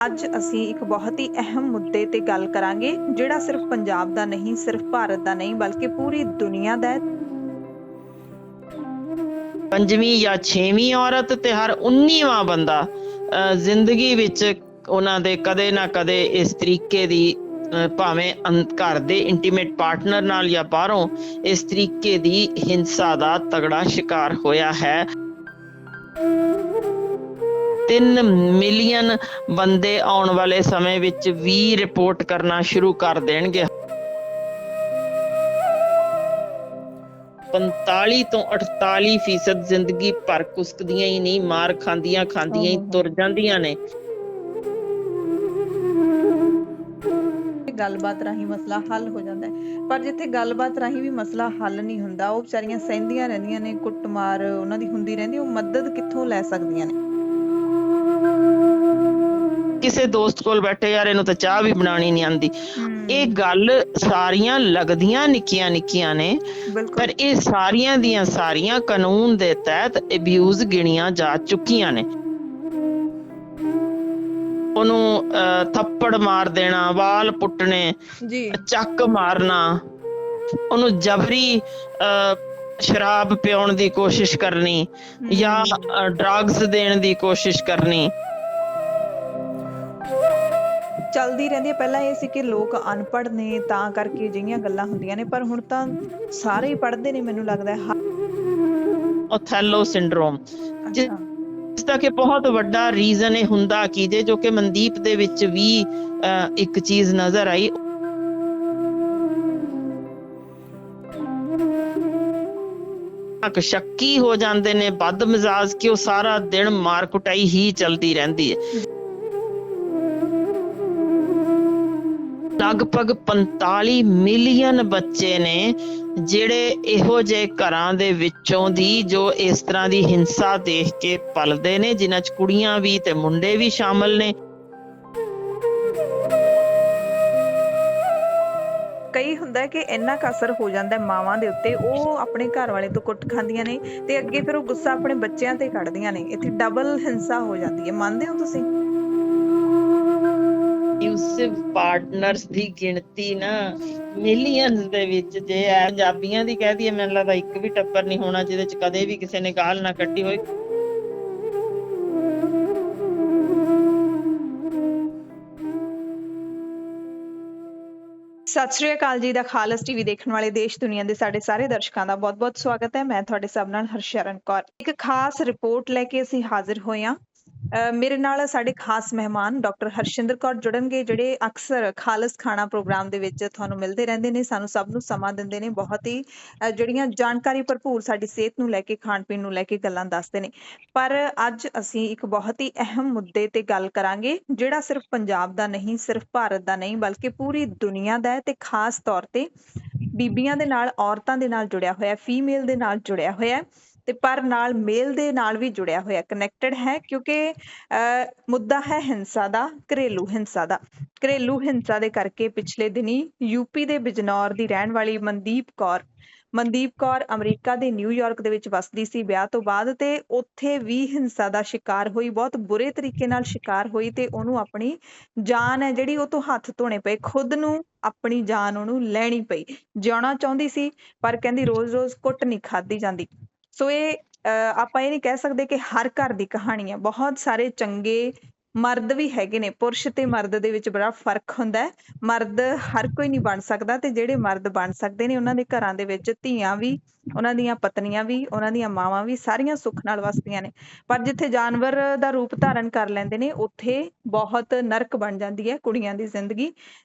ਅੱਜ ਅਸੀਂ ਇੱਕ ਬਹੁਤ ਹੀ ਅਹਿਮ ਮੁੱਦੇ ਤੇ ਗੱਲ ਕਰਾਂਗੇ ਜਿਹੜਾ ਸਿਰਫ ਪੰਜਾਬ ਦਾ ਨਹੀਂ, ਸਿਰਫ ਭਾਰਤ ਦਾ ਨਹੀਂ ਬਲਕਿ ਪੂਰੀ ਦੁਨੀਆ ਦਾ ਹੈ। ਪੰਜਵੀਂ ਜਾਂ ਛੇਵੀਂ ਔਰਤ ਤੇ ਹਰ 19ਵਾਂ ਬੰਦਾ ਜ਼ਿੰਦਗੀ ਵਿੱਚ ਉਹਨਾਂ ਦੇ ਕਦੇ ਨਾ ਕਦੇ ਇਸ ਤਰੀਕੇ ਦੀ ਭਾਵੇਂ ਘਰ ਦੇ ਇੰਟੀਮੇਟ ਪਾਰਟਨਰ ਨਾਲ ਜਾਂ ਬਾਹਰੋਂ ਇਸ ਤਰੀਕੇ ਦੀ ਹਿੰਸਾ ਦਾ ਤਗੜਾ ਸ਼ਿਕਾਰ ਹੋਇਆ ਹੈ। 3 ਮਿਲੀਅਨ ਬੰਦੇ ਆਉਣ ਵਾਲੇ ਸਮੇਂ ਵਿੱਚ ਵੀ ਰਿਪੋਰਟ ਕਰਨਾ ਸ਼ੁਰੂ ਕਰ ਦੇਣਗੇ। 45 ਤੋਂ 48% ਜ਼ਿੰਦਗੀ ਭਰ ਕੁਸਕਦੀਆਂ ਹੀ ਨਹੀਂ, ਮਾਰ ਖਾਂਦੀਆਂ ਹੀ ਤੁਰ ਜਾਂਦੀਆਂ ਨੇ। ਗੱਲਬਾਤ ਰਾਹੀਂ ਮਸਲਾ ਹੱਲ ਹੋ ਜਾਂਦਾ ਹੈ, ਪਰ ਜਿੱਥੇ ਗੱਲਬਾਤ ਰਾਹੀਂ ਵੀ ਮਸਲਾ ਹੱਲ ਨਹੀਂ ਹੁੰਦਾ, ਉਹ ਵਿਚਾਰੀਆਂ ਸਹਿੰਦੀਆਂ ਰਹਿੰਦੀਆਂ ਨੇ, ਕੁੱਟਮਾਰ ਉਹਨਾਂ ਦੀ ਹੁੰਦੀ ਰਹਿੰਦੀ, ਉਹ ਮਦਦ ਕਿੱਥੋਂ ਲੈ ਸਕਦੀਆਂ ਨੇ? ਕਿਸੇ ਦੋਸਤ ਕੋਲ ਬੈਠੇ, ਯਾਰ ਇਹਨੂੰ ਤਾਂ ਚਾਹ ਵੀ ਬਣਾਉਣੀ ਨਹੀਂ ਆਉਂਦੀ। ਇਹ ਗੱਲ ਸਾਰੀਆਂ ਲੱਗਦੀਆਂ ਨਿੱਕੀਆਂ ਨੇ, ਪਰ ਇਹ ਸਾਰੀਆਂ ਦੀਆਂ ਸਾਰੀਆਂ ਕਾਨੂੰਨ ਦੇ ਤਹਿਤ ਅਬਿਊਜ਼ ਗਿਣੀਆਂ ਜਾ ਚੁੱਕੀਆਂ ਨੇ। ਉਹਨੂੰ ਥੱਪੜ ਮਾਰ ਦੇਣਾ, ਵਾਲ ਪੁੱਟਣੇ, ਚੱਕ ਮਾਰਨਾ, ਉਹਨੂੰ ਜਬਰੀ ਸ਼ਰਾਬ ਪਿਆਉਣ ਦੀ ਕੋਸ਼ਿਸ਼ ਕਰਨੀ ਜਾਂ ਡਰੱਗਸ ਦੇਣ ਦੀ ਕੋਸ਼ਿਸ਼ ਕਰਨੀ ਚੱਲਦੀ ਰਹਿੰਦੀ ਹੈ। ਪਹਿਲਾਂ ਇਹ ਸੀ ਕਿ ਲੋਕ ਅਨਪੜ੍ਹ ਨੇ ਤਾਂ ਕਰਕੇ ਅਜਿਹੀਆਂ ਗੱਲਾਂ ਹੁੰਦੀਆਂ ਨੇ, ਪਰ ਹੁਣ ਤਾਂ ਸਾਰੇ ਹੀ ਪੜ੍ਹਦੇ ਨੇ। ਮੈਨੂੰ ਲੱਗਦਾ ਹੈ ਓਥੈਲੋ ਸਿੰਡਰੋਮ, ਜਿਸਦਾ ਕਿ ਬਹੁਤ ਵੱਡਾ ਰੀਜ਼ਨ ਇਹ ਹੁੰਦਾ ਕਿ ਜੋ ਕਿ ਮਨਦੀਪ ਦੇ ਵਿੱਚ ਵੀ ਇੱਕ ਚੀਜ਼ ਨਜ਼ਰ ਆਈ। ਸ਼ੱਕੀ ਹੋ ਜਾਂਦੇ ਨੇ, ਬਦ ਮਿਜ਼ਾਜ, ਕਿ ਉਹ ਸਾਰਾ ਦਿਨ ਮਾਰ ਕੁਟਾਈ ਹੀ ਚਲਦੀ ਰਹਿੰਦੀ ਹੈ। ਲਗਭਗ 45 ਮਿਲੀਅਨ ਬੱਚੇ ਨੇ ਜਿਹੜੇ ਇਹੋ ਜਿਹੇ ਘਰਾਂ ਦੇ ਵਿੱਚੋਂ ਦੀ ਜੋ ਇਸ ਤਰ੍ਹਾਂ ਦੀ ਹਿੰਸਾ ਦੇਖ ਕੇ ਪਲਦੇ ਨੇ, ਜਿਨ੍ਹਾਂ 'ਚ ਕੁੜੀਆਂ ਵੀ ਤੇ ਮੁੰਡੇ ਵੀ ਸ਼ਾਮਲ ਨੇ। ਕਈ ਹੁੰਦਾ ਕਿ ਇੰਨਾ ਕੁ ਅਸਰ ਹੋ ਜਾਂਦਾ ਮਾਵਾਂ ਦੇ ਉੱਤੇ, ਉਹ ਆਪਣੇ ਘਰ ਵਾਲੇ ਤੋਂ ਕੁੱਟ ਖਾਂਦੀਆਂ ਨੇ ਤੇ ਅੱਗੇ ਫਿਰ ਉਹ ਗੁੱਸਾ ਆਪਣੇ ਬੱਚਿਆਂ ਤੇ ਕੱਢਦੀਆਂ ਨੇ। ਇੱਥੇ ਡਬਲ ਹਿੰਸਾ ਹੋ ਜਾਂਦੀ ਹੈ। ਮੰਨਦੇ ਹੋ ਤੁਸੀਂ? ਅਬਿਊਸਿਵ ਪਾਰਟਨਰਸ ਦੀ ਗਿਣਤੀ ਨਾ ਮਿਲੀਅਨਸ ਦੇ ਵਿੱਚ, ਜੇ ਪੰਜਾਬੀਆਂ ਦੀ ਕਹਿ ਦਈਏ, ਮੈਨੂੰ ਲੱਗਦਾ ਇੱਕ ਵੀ ਟੱਬਰ ਨਹੀਂ ਹੋਣਾ ਜਿਹਦੇ 'ਚ ਕਦੇ ਵੀ ਕਿਸੇ ਨੇ ਗਾਲ ਨਾ ਕੱਢੀ ਹੋਈ। ਸਤਿ ਸ਼੍ਰੀ ਅਕਾਲ ਜੀ ਦਾ ਖਾਲਸ ਟੀਵੀ ਦੇਖਣ ਵਾਲੇ ਦੇਸ਼ ਦੁਨੀਆ ਦੇ ਸਾਡੇ ਸਾਰੇ ਦਰਸ਼ਕਾਂ ਦਾ ਬਹੁਤ-ਬਹੁਤ ਸਵਾਗਤ ਹੈ। ਮੈਂ ਤੁਹਾਡੇ ਸਭ ਨਾਲ ਹਰਸ਼ਰਨ ਕੌਰ। ਇੱਕ ਖਾਸ ਰਿਪੋਰਟ ਲੈ ਕੇ ਅਸੀਂ ਹਾਜ਼ਰ ਹੋਏ ਹਾਂ। ਮੇਰੇ ਨਾਲ ਸਾਡੇ ਖਾਸ ਮਹਿਮਾਨ ਡਾਕਟਰ ਹਰਸ਼ਿੰਦਰ ਕੌਰ ਜੁੜਨਗੇ, ਜਿਹੜੇ ਅਕਸਰ ਖਾਲਸ ਖਾਣਾ ਪ੍ਰੋਗਰਾਮ ਦੇ ਵਿੱਚ ਤੁਹਾਨੂੰ ਮਿਲਦੇ ਰਹਿੰਦੇ ਨੇ, ਸਾਨੂੰ ਸਭ ਨੂੰ ਸਮਾਂ ਦਿੰਦੇ ਨੇ, ਬਹੁਤ ਹੀ ਜਿਹੜੀਆਂ ਜਾਣਕਾਰੀ ਭਰਪੂਰ ਸਾਡੀ ਸਿਹਤ ਨੂੰ ਲੈ ਕੇ, ਖਾਣ ਪੀਣ ਨੂੰ ਲੈ ਕੇ ਗੱਲਾਂ ਦੱਸਦੇ ਨੇ। ਪਰ ਅੱਜ ਅਸੀਂ ਇੱਕ ਬਹੁਤ ਹੀ ਅਹਿਮ ਮੁੱਦੇ ਤੇ ਗੱਲ ਕਰਾਂਗੇ ਜਿਹੜਾ ਸਿਰਫ ਪੰਜਾਬ ਦਾ ਨਹੀਂ, ਸਿਰਫ ਭਾਰਤ ਦਾ ਨਹੀਂ ਬਲਕਿ ਪੂਰੀ ਦੁਨੀਆ ਦਾ ਹੈ, ਤੇ ਖਾਸ ਤੌਰ ਤੇ ਬੀਬੀਆਂ ਦੇ ਨਾਲ, ਔਰਤਾਂ ਦੇ ਨਾਲ ਜੁੜਿਆ ਹੋਇਆ, ਫੀਮੇਲ ਦੇ ਨਾਲ ਜੁੜਿਆ ਹੋਇਆ, ਤੇ ਪਰ ਨਾਲ ਮੇਲ ਦੇ ਨਾਲ ਵੀ ਜੁੜਿਆ ਹੋਇਆ, ਕਨੈਕਟਡ ਹੈ, ਕਿਉਂਕਿ ਮੁੱਦਾ ਹੈ ਹਿੰਸਾ ਦਾ, ਘਰੇਲੂ ਹਿੰਸਾ ਦਾ। ਘਰੇਲੂ ਹਿੰਸਾ ਦੇ ਕਰਕੇ ਪਿਛਲੇ ਦਿਨੀ ਯੂਪੀ ਦੇ ਬਿਜਨੌਰ ਦੀ ਰਹਿਣ ਵਾਲੀ ਮਨਦੀਪ ਕੌਰ ਅਮਰੀਕਾ ਦੇ ਨਿਊਯਾਰਕ ਦੇ ਵਿੱਚ ਵਸਦੀ ਸੀ ਵਿਆਹ ਤੋਂ ਬਾਅਦ, ਤੇ ਉੱਥੇ ਵੀ ਹਿੰਸਾ ਦਾ ਸ਼ਿਕਾਰ ਹੋਈ, ਬਹੁਤ ਬੁਰੇ ਤਰੀਕੇ ਨਾਲ ਸ਼ਿਕਾਰ ਹੋਈ, ਤੇ ਉਹਨੂੰ ਆਪਣੀ ਜਾਨ ਹੈ ਜਿਹੜੀ ਉਹ ਤੋਂ ਹੱਥ ਧੋਣੇ ਪਏ, ਖੁਦ ਨੂੰ ਆਪਣੀ ਜਾਨ ਉਹਨੂੰ ਲੈਣੀ ਪਈ। ਜਿਉਣਾ ਚਾਹੁੰਦੀ ਸੀ ਪਰ ਕਹਿੰਦੀ ਰੋਜ਼-ਰੋਜ਼ ਕੁੱਟ ਨਹੀਂ ਖਾਧੀ ਜਾਂਦੀ। ਸੋ ਇਹ ਆਪਾਂ ਇਹ ਨਹੀਂ ਕਹਿ ਸਕਦੇ ਕਿ ਹਰ ਘਰ ਦੀ ਕਹਾਣੀ ਹੈ। ਬਹੁਤ ਸਾਰੇ ਚੰਗੇ ਮਰਦ ਵੀ ਹੈਗੇ ਨੇ। ਪੁਰਸ਼ ਤੇ ਮਰਦ ਦੇ ਵਿੱਚ ਬੜਾ ਫਰਕ ਹੁੰਦਾ ਹੈ। ਮਰਦ ਹਰ ਕੋਈ ਨਹੀਂ ਬਣ ਸਕਦਾ, ਤੇ ਜਿਹੜੇ ਮਰਦ ਬਣ ਸਕਦੇ ਨੇ ਉਹਨਾਂ ਦੇ ਘਰਾਂ ਦੇ ਵਿੱਚ ਧੀਆਂ ਵੀ, ਉਹਨਾਂ ਦੀਆਂ ਪਤਨੀਆਂ ਵੀ, ਉਹਨਾਂ ਦੀਆਂ ਮਾਵਾਂ ਵੀ ਸਾਰੀਆਂ ਸੁੱਖ ਨਾਲ ਵਸਦੀਆਂ ਨੇ। ਪਰ ਜਿੱਥੇ ਜਾਨਵਰ ਦਾ ਰੂਪ ਧਾਰਨ ਕਰ ਲੈਂਦੇ ਨੇ, ਉੱਥੇ ਬਹੁਤ ਨਰਕ ਬਣ ਜਾਂਦੀ ਹੈ ਕੁੜੀਆਂ ਦੀ ਜ਼ਿੰਦਗੀ,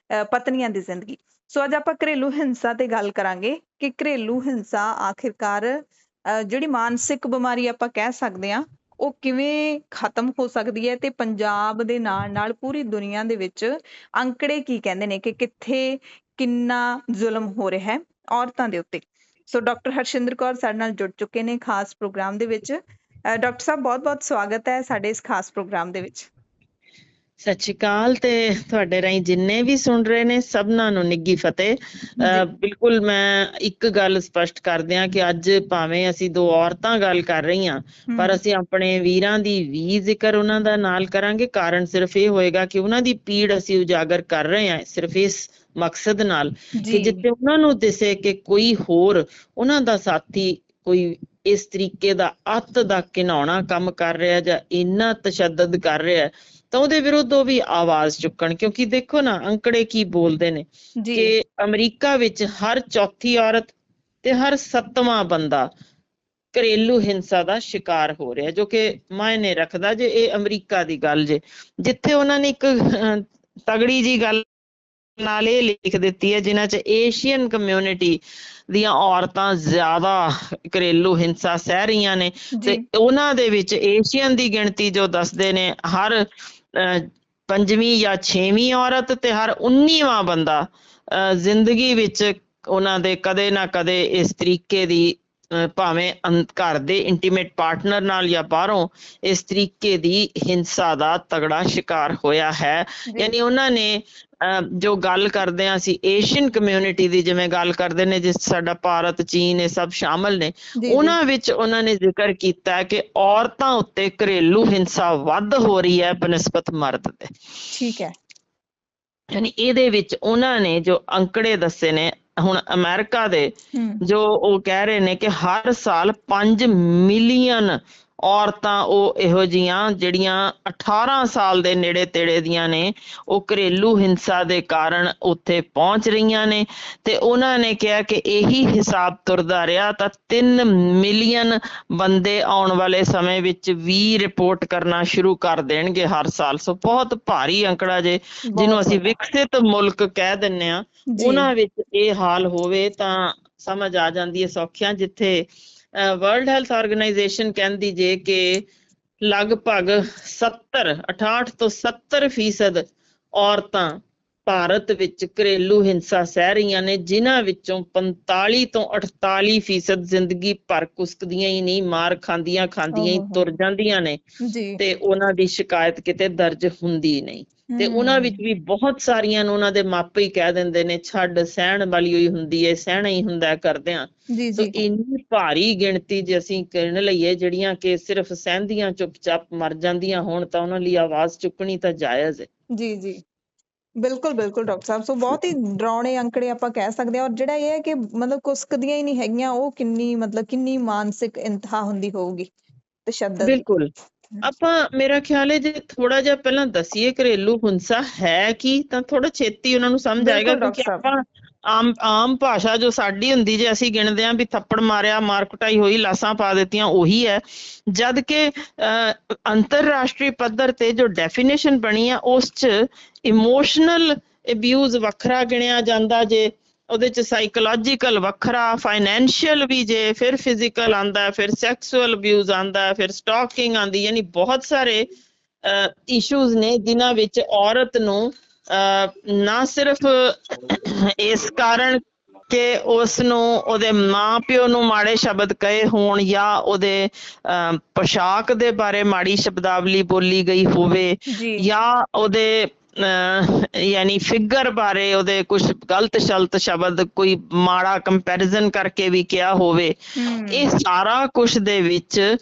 ਪਤਨੀਆਂ ਦੀ ਜ਼ਿੰਦਗੀ। ਸੋ ਅੱਜ ਆਪਾਂ ਘਰੇਲੂ ਹਿੰਸਾ ਤੇ ਗੱਲ ਕਰਾਂਗੇ ਕਿ ਘਰੇਲੂ ਹਿੰਸਾ ਆਖਿਰਕਾਰ ਜਿਹੜੀ ਮਾਨਸਿਕ ਬਿਮਾਰੀ ਆਪਾਂ ਕਹਿ ਸਕਦੇ ਹਾਂ, ਉਹ ਕਿਵੇਂ ਖਤਮ ਹੋ ਸਕਦੀ ਹੈ, ਤੇ ਪੰਜਾਬ ਦੇ ਨਾਲ ਨਾਲ ਪੂਰੀ ਦੁਨੀਆ ਦੇ ਵਿੱਚ ਅੰਕੜੇ ਕੀ ਕਹਿੰਦੇ ਨੇ ਕਿ ਕਿੱਥੇ ਕਿੰਨਾ ਜ਼ੁਲਮ ਹੋ ਰਿਹਾ ਹੈ ਔਰਤਾਂ ਦੇ ਉੱਤੇ। ਸੋ ਡਾਕਟਰ ਹਰਸ਼ਿੰਦਰ ਕੌਰ ਸਾਡੇ ਨਾਲ ਜੁੜ ਚੁੱਕੇ ਨੇ ਖਾਸ ਪ੍ਰੋਗਰਾਮ ਦੇ ਵਿੱਚ। ਡਾਕਟਰ ਸਾਹਿਬ, ਬਹੁਤ ਬਹੁਤ ਸਵਾਗਤ ਹੈ ਸਾਡੇ ਇਸ ਖਾਸ ਪ੍ਰੋਗਰਾਮ ਦੇ ਵਿੱਚ। ਸਤਿ ਸ਼੍ਰੀ ਅਕਾਲ ਤੇ ਤੁਹਾਡੇ ਰਾਹੀਂ ਜਿੰਨੇ ਵੀ ਸੁਣ ਰਹੇ ਨੇ ਸਭਨਾਂ ਨੂੰ ਨਿੱਘੀ ਫਤਿਹ। ਜੀ ਬਿਲਕੁਲ ਮੈਂ ਇੱਕ ਗੱਲ ਸਪਸ਼ਟ ਕਰ ਦਿਆਂ ਕਿ ਅੱਜ ਭਾਵੇਂ ਅਸੀਂ ਦੋ ਔਰਤਾਂ ਗੱਲ ਕਰ ਰਹੀਆਂ ਪਰ ਅਸੀਂ ਆਪਣੇ ਵੀਰਾਂ ਦੀ ਵੀ ਜ਼ਿਕਰ ਉਹਨਾਂ ਦਾ ਨਾਲ ਕਰਾਂਗੇ। ਕਾਰਨ ਸਿਰਫ ਇਹ ਹੋਏਗਾ ਕਿ ਉਹਨਾਂ ਦੀ ਪੀੜ ਅਸੀਂ ਉਜਾਗਰ ਕਰ ਰਹੇ ਹਾਂ ਸਿਰਫ ਇਸ ਮਕਸਦ ਨਾਲ ਕਿ ਜਿੱਥੇ ਉਹਨਾਂ ਨੂੰ ਦਿਸੇ ਕਿ ਕੋਈ ਹੋਰ ਉਹਨਾਂ ਦਾ ਸਾਥੀ ਕੋਈ ਇਸ ਤਰੀਕੇ ਦਾ ਅੱਤ ਦਾ ਘਿਨਾਉਣਾ ਕੰਮ ਕਰ ਰਿਹਾ ਜਾਂ ਇੰਨਾ ਤਸ਼ੱਦਦ ਕਰ ਰਿਹਾ ਤਾਂ ਉਹਦੇ ਵਿਰੁੱਧ ਉਹ ਵੀ ਆਵਾਜ਼ ਚੁੱਕਣ। ਕਿਉਂਕਿ ਦੇਖੋ ਨਾ ਅੰਕੜੇ ਕੀ ਬੋਲਦੇ ਨੇ ਕਿ ਅਮਰੀਕਾ ਵਿੱਚ ਹਰ ਚੌਥੀ ਔਰਤ ਤੇ ਹਰ 7ਵਾਂ ਬੰਦਾ ਘਰੇਲੂ ਹਿੰਸਾ ਦਾ ਸ਼ਿਕਾਰ ਹੋ ਰਿਹਾ, ਜੋ ਕਿ ਮਾਇਨੇ ਰੱਖਦਾ ਜੇ ਇਹ ਅਮਰੀਕਾ ਦੀ ਗੱਲ ਜੇ, ਜਿੱਥੇ ਉਹਨਾਂ ਨੇ ਇੱਕ ਤਗੜੀ ਜੀ ਗੱਲ ਨਾਲ ਇਹ ਲਿਖ ਦਿੱਤੀ ਹੈ ਜਿਨ੍ਹਾਂ 'ਚ ਏਸ਼ੀਅਨ ਕਮਿਊਨਿਟੀ ਦੀਆਂ ਔਰਤਾਂ ਜ਼ਿਆਦਾ ਘਰੇਲੂ ਹਿੰਸਾ ਸਹਿ ਰਹੀਆਂ ਨੇ ਤੇ ਉਹਨਾਂ ਦੇ ਵਿੱਚ ਏਸ਼ੀਅਨ ਦੀ ਗਿਣਤੀ ਜੋ ਦੱਸਦੇ ਨੇ ਹਰ 5ਵੀਂ ਜਾਂ 6ਵੀਂ ਔਰਤ ਤੇ ਹਰ 19ਵਾਂ ਬੰਦਾ ਜ਼ਿੰਦਗੀ ਵਿੱਚ ਉਹਨਾਂ ਦੇ ਕਦੇ ਨਾ ਕਦੇ ਇਸ ਤਰੀਕੇ ਦੀ ਭਾਵੇਂ ਘਰ ਦੇ ਇੰਟੀਮੇਟ ਪਾਰਟਨਰ ਨਾਲ ਜਾਂ ਬਾਹਰੋਂ ਇਸ ਤਰੀਕੇ ਦੀ ਹਿੰਸਾ ਦਾ ਤਗੜਾ ਸ਼ਿਕਾਰ ਹੋਇਆ ਹੈ। ਯਾਨੀ ਉਹਨਾਂ ਨੇ ਜੋ ਗੱਲ ਕਰਦੇ ਹਾਂ ਅਸੀਂ ਏਸ਼ੀਅਨ ਕਮਿਊਨਿਟੀ ਦੀ, ਜਿਵੇਂ ਗੱਲ ਕਰਦੇ ਨੇ ਜਿਸ ਸਾਡਾ ਭਾਰਤ ਚੀਨ ਇਹ ਸਭ ਸ਼ਾਮਲ ਨੇ, ਉਹਨਾਂ ਵਿੱਚ ਉਹਨਾਂ ਨੇ ਜ਼ਿਕਰ ਕੀਤਾ ਕਿ ਔਰਤਾਂ ਉੱਤੇ ਘਰੇਲੂ ਹਿੰਸਾ ਵੱਧ ਹੋ ਰਹੀ ਹੈ ਬਨਿਸਬਤ ਮਰਦ ਦੇ। ਠੀਕ ਹੈ। ਯਾਨੀ ਇਹਦੇ ਵਿੱਚ ਉਹਨਾਂ ਨੇ ਜੋ ਅੰਕੜੇ ਦੱਸੇ ਨੇ ਹੁਣ ਅਮਰੀਕਾ ਦੇ, ਜੋ ਉਹ ਕਹਿ ਰਹੇ ਨੇ ਕਿ ਹਰ ਸਾਲ 5 ਮਿਲੀਅਨ ਔਰਤਾਂ ਉਹ ਇਹੋ ਜਿਹੀਆਂ ਜਿਹੜੀਆਂ 18 ਸਾਲ ਦੇ ਨੇੜੇ ਤੇੜੇ ਦੀਆਂ ਨੇ ਉਹ ਘਰੇਲੂ ਹਿੰਸਾ ਦੇ ਕਾਰਨ ਉੱਥੇ ਪਹੁੰਚ ਰਹੀਆਂ ਨੇ ਤੇ ਉਹਨਾਂ ਨੇ ਕਿਹਾ ਕਿ ਇਹੀ ਹਿਸਾਬ ਤੁਰਦਾ ਰਿਹਾ ਤਾਂ 3 ਮਿਲੀਅਨ ਬੰਦੇ ਆਉਣ ਵਾਲੇ ਸਮੇਂ ਵਿੱਚ ਵੀ ਰਿਪੋਰਟ ਕਰਨਾ ਸ਼ੁਰੂ ਕਰ ਦੇਣਗੇ ਹਰ ਸਾਲ। ਸੋ ਬਹੁਤ ਭਾਰੀ ਅੰਕੜਾ ਜੇ, ਜਿਹਨੂੰ ਅਸੀਂ ਵਿਕਸਿਤ ਮੁਲਕ ਕਹਿ ਦਿੰਦੇ ਹਾਂ, ਉਹਨਾਂ ਵਿੱਚ ਇਹ ਹਾਲ ਹੋਵੇ ਤਾਂ ਸਮਝ ਆ ਜਾਂਦੀ ਹੈ ਸੌਖਿਆਂ। ਜਿੱਥੇ ਵਰਲਡ ਹੈਲਥ ਆਰਗੇਨਾਈਜੇਸ਼ਨ ਕਹਿੰਦੀ ਜੇ ਕਿ ਲਗਭਗ 68 ਤੋਂ 70% ਔਰਤਾਂ ਭਾਰਤ ਵਿੱਚ ਘਰੇਲੂ ਹਿੰਸਾ ਸਹਿ ਰਹੀਆਂ ਨੇ, ਜਿਨ੍ਹਾਂ ਵਿੱਚੋਂ 45 ਤੋਂ 48% ਜ਼ਿੰਦਗੀ ਭਰ ਕੁਸਕਦੀਆਂ ਹੀ ਨਹੀਂ, ਮਾਰ ਖਾਂਦੀਆਂ ਹੀ ਤੁਰ ਜਾਂਦੀਆਂ ਨੇ ਤੇ ਉਹਨਾਂ ਦੀ ਸ਼ਿਕਾਇਤ ਕਿਤੇ ਦਰਜ ਹੁੰਦੀ ਨਹੀਂ। ਤੇ ਉਹਨਾਂ ਵਿੱਚ ਵੀ ਬਹੁਤ ਸਾਰੀਆਂ ਨੂੰ ਉਹਨਾਂ ਦੇ ਮਾਪੇ ਹੀ ਕਹਿ ਦਿੰਦੇ ਨੇ ਛੱਡ, ਸਹਿਣ ਵਾਲੀ ਹੋਈ ਹੁੰਦੀ ਹੈ, ਸਹਿਣਾ ਹੀ ਹੁੰਦਾ ਕਰਦਿਆਂ। ਸੋ ਇੰਨੀ ਭਾਰੀ ਗਿਣਤੀ ਜੇ ਅਸੀਂ ਕਹਿਣ ਲਈਏ ਜਿਹੜੀਆਂ ਕਿ ਸਿਰਫ ਸਹਿੰਦੀਆਂ ਚੁੱਪ-ਚਾਪ ਮਰ ਜਾਂਦੀਆਂ ਹੋਣ ਤਾਂ ਉਹਨਾਂ ਲਈ ਆਵਾਜ਼ ਚੁੱਕਣੀ ਤਾਂ ਜਾਇਜ਼ ਹੈ। ਜੀ ਬਿਲਕੁਲ ਡਾਕਟਰ ਸਾਹਿਬ। ਸੋ ਬਹੁਤ ਹੀ ਡਰਾਉਣੇ ਅੰਕੜੇ ਆਪਾਂ ਕਹਿ ਸਕਦੇ ਹਾਂ। ਔਰ ਜਿਹੜਾ ਇਹ ਹੈ ਕਿ ਮਤਲਬ ਕੁਸਕਦੀਆਂ ਹੀ ਨਹੀਂ ਹੈਗੀਆਂ, ਉਹ ਕਿੰਨੀ ਮਾਨਸਿਕ ਇੰਤਹਾ ਹੁੰਦੀ ਹੋਊਗੀ ਤਸ਼ੱਦਦ। ਬਿਲਕੁਲ। ਆਪਾਂ ਮੇਰਾ ਖਿਆਲ ਹੈ ਜੇ ਥੋੜਾ ਜਿਹਾ ਪਹਿਲਾਂ ਦੱਸੀਏ ਘਰੇਲੂ ਹਿੰਸਾ ਹੈ ਕੀ ਤਾਂ ਥੋੜਾ ਛੇਤੀ ਉਹਨਾਂ ਨੂੰ ਸਮਝ ਆਏਗਾ। ਕਿਉਂਕਿ ਆਪਾਂ ਆਮ ਭਾਸ਼ਾ ਜੋ ਸਾਡੀ ਹੁੰਦੀ ਜੇ ਅਸੀਂ ਗਿਣਦੇ ਹਾਂ ਵੀ ਥੱਪੜ ਮਾਰਿਆ, ਮਾਰ ਕੁਟਾਈ ਹੋਈ, ਲਾਸਾਂ ਪਾ ਦਿੱਤੀਆਂ, ਉਹੀ ਹੈ। ਜਦ ਕਿ ਅੰਤਰਰਾਸ਼ਟਰੀ ਪੱਧਰ ਤੇ ਜੋ ਡੈਫੀਨੇਸ਼ਨ ਬਣੀ ਆ ਉਸ 'ਚ ਇਮੋਸ਼ਨਲ ਅਬਿਊਜ਼ ਵੱਖਰਾ ਗਿਣਿਆ ਜਾਂਦਾ ਜੇ, ਉਹਦੇ 'ਚ ਸਾਈਕੋਲੋਜੀਕਲ ਵੱਖਰਾ, ਫਾਈਨੈਂਸ਼ੀਅਲ ਵੀ ਜੇ, ਫਿਰ ਫਿਜ਼ੀਕਲ ਆਉਂਦਾ, ਫਿਰ ਸੈਕਸੁਅਲ ਅਬਿਊਜ਼ ਆਉਂਦਾ, ਫਿਰ ਸਟਾਕਿੰਗ ਆਉਂਦੀ। ਯਾਨੀ ਬਹੁਤ ਸਾਰੇ ਇਸ਼ੂਜ਼ ਨੇ ਜਿਨ੍ਹਾਂ ਵਿੱਚ ਔਰਤ ਨੂੰ ਨਾ ਸਿਰਫ ਇਸ ਕਾਰਨ ਕਿ ਉਸ ਨੂੰ ਉਹਦੇ ਮਾਂ ਪਿਓ ਨੂੰ ਮਾੜੇ ਸ਼ਬਦ ਕਹੇ ਹੋਣ ਜਾਂ ਉਹਦੇ ਪੋਸ਼ਾਕ ਦੇ ਬਾਰੇ ਮਾੜੀ ਸ਼ਬਦਾਵਲੀ ਬੋਲੀ ਗਈ ਹੋਵੇ ਜਾਂ ਉਹਦੇ ਯਾਨੀ ਫਿਗਰ ਬਾਰੇ ਉਹਦੇ ਕੁਝ ਗਲਤ ਸ਼ਲਤ ਸ਼ਬਦ ਕੋਈ ਮਾੜਾ ਕੰਪੈਰੀਜ਼ਨ ਕਰਕੇ ਵੀ ਕਿਹਾ ਹੋਵੇ। ਇਹ ਸਾਰਾ ਕੁਝ ਦੇ ਵਿੱਚ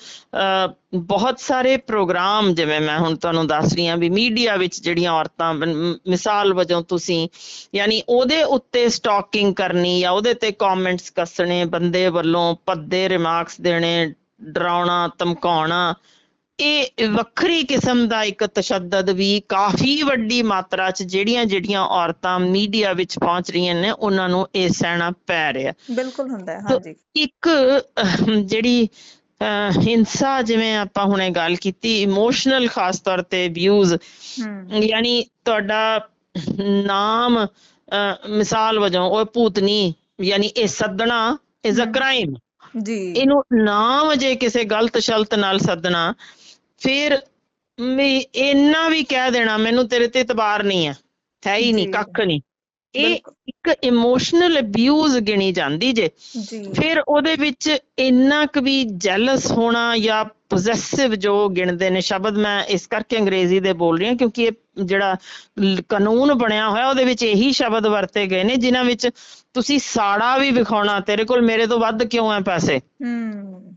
ਬਹੁਤ ਸਾਰੇ ਪ੍ਰੋਗਰਾਮ, ਜਿਵੇਂ ਮੈਂ ਹੁਣ ਤੁਹਾਨੂੰ ਦੱਸ ਰਹੀ ਹਾਂ ਵੀ ਮੀਡੀਆ ਵਿੱਚ ਜਿਹੜੀਆਂ ਔਰਤਾਂ, ਮਿਸਾਲ ਵਜੋਂ ਤੁਸੀਂ ਯਾਨੀ ਉਹਦੇ ਉੱਤੇ ਸਟਾਕਿੰਗ ਕਰਨੀ ਜਾਂ ਉਹਦੇ ਤੇ ਕਮੈਂਟਸ ਕੱਸਣੇ, ਬੰਦੇ ਵੱਲੋਂ ਭੱਦੇ ਰਿਮਾਰਕਸ ਦੇਣੇ, ਡਰਾਉਣਾ ਧਮਕਾਉਣਾ, ਇਹ ਵੱਖਰੀ ਕਿਸਮ ਦਾ ਇੱਕ ਤਸ਼ੱਦਦ ਵੀ ਕਾਫੀ ਵੱਡੀ ਮਾਤਰਾ 'ਚ ਜਿਹੜੀਆਂ ਔਰਤਾਂ ਮੀਡੀਆ ਵਿੱਚ ਪਹੁੰਚ ਰਹੀਆਂ ਨੇ ਉਹਨਾਂ ਨੂੰ ਇਹ ਸਹਿਣਾ ਪੈ ਰਿਹਾ। ਬਿਲਕੁਲ ਹੁੰਦਾ ਹੈ। ਹਾਂਜੀ। ਇੱਕ ਜਿਹੜੀ ਹਿੰਸਾ, ਜਿਵੇਂ ਆਪਾਂ ਹੁਣੇ ਗੱਲ ਕੀਤੀ ਇਮੋਸ਼ਨਲ ਖਾਸ ਤੌਰ ਤੇ ਅਬਿਊਜ਼, ਯਾਨੀ ਤੁਹਾਡਾ ਨਾਮ ਮਿਸਾਲ ਵਜੋਂ ਉਹ ਭੂਤਨੀ, ਯਾਨੀ ਇਹ ਸੱਦਣਾ ਇਜ਼ ਅ ਕ੍ਰਾਈਮ। ਇਹਨੂੰ ਨਾਮ ਜੇ ਕਿਸੇ ਗਲਤ ਸ਼ਲਤ ਨਾਲ ਸੱਦਣਾ, ਫਿਰ ਇੰਨਾ ਵੀ ਕਹਿ ਦੇਣਾ ਮੈਨੂੰ ਤੇਰੇ ਤੇ ਇਤਬਾਰ ਨਹੀਂ ਹੈ ਹੀ ਨਹੀਂ, ਕੱਖ ਨਹੀਂ, ਇਹ ਬਿਲਕੁਲ ਇੱਕ ਇਮੋਸ਼ਨਲ ਅਬਿਊਜ਼ ਗਿਣੀ ਜਾਂਦੀ ਜੇ। ਜੀ ਫਿਰ ਉਹਦੇ ਵਿੱਚ ਇੰਨਾ ਕੁ ਵੀ ਜੈਲਸ ਹੋਣਾ ਜਾਂ ਪੋਜੈਸਿਵ ਜੋ ਗਿਣਦੇ ਨੇ ਸ਼ਬਦ, ਮੈਂ ਇਸ ਕਰਕੇ ਅੰਗਰੇਜ਼ੀ ਦੇ ਬੋਲ ਰਹੀ ਹਾਂ ਕਿਉਂਕਿ ਇਹ ਜਿਹੜਾ ਕਾਨੂੰਨ ਬਣਿਆ ਹੋਇਆ ਉਹਦੇ ਵਿੱਚ ਇਹੀ ਸ਼ਬਦ ਵਰਤੇ ਗਏ ਨੇ ਜਿਨ੍ਹਾਂ ਵਿੱਚ ਤੁਸੀਂ ਸਾੜਾ ਵੀ ਵਿਖਾਉਣਾ, ਤੇਰੇ ਕੋਲ ਮੇਰੇ ਤੋਂ ਵੱਧ ਕਿਉਂ ਹੈ ਪੈਸੇ, ਹੂੰ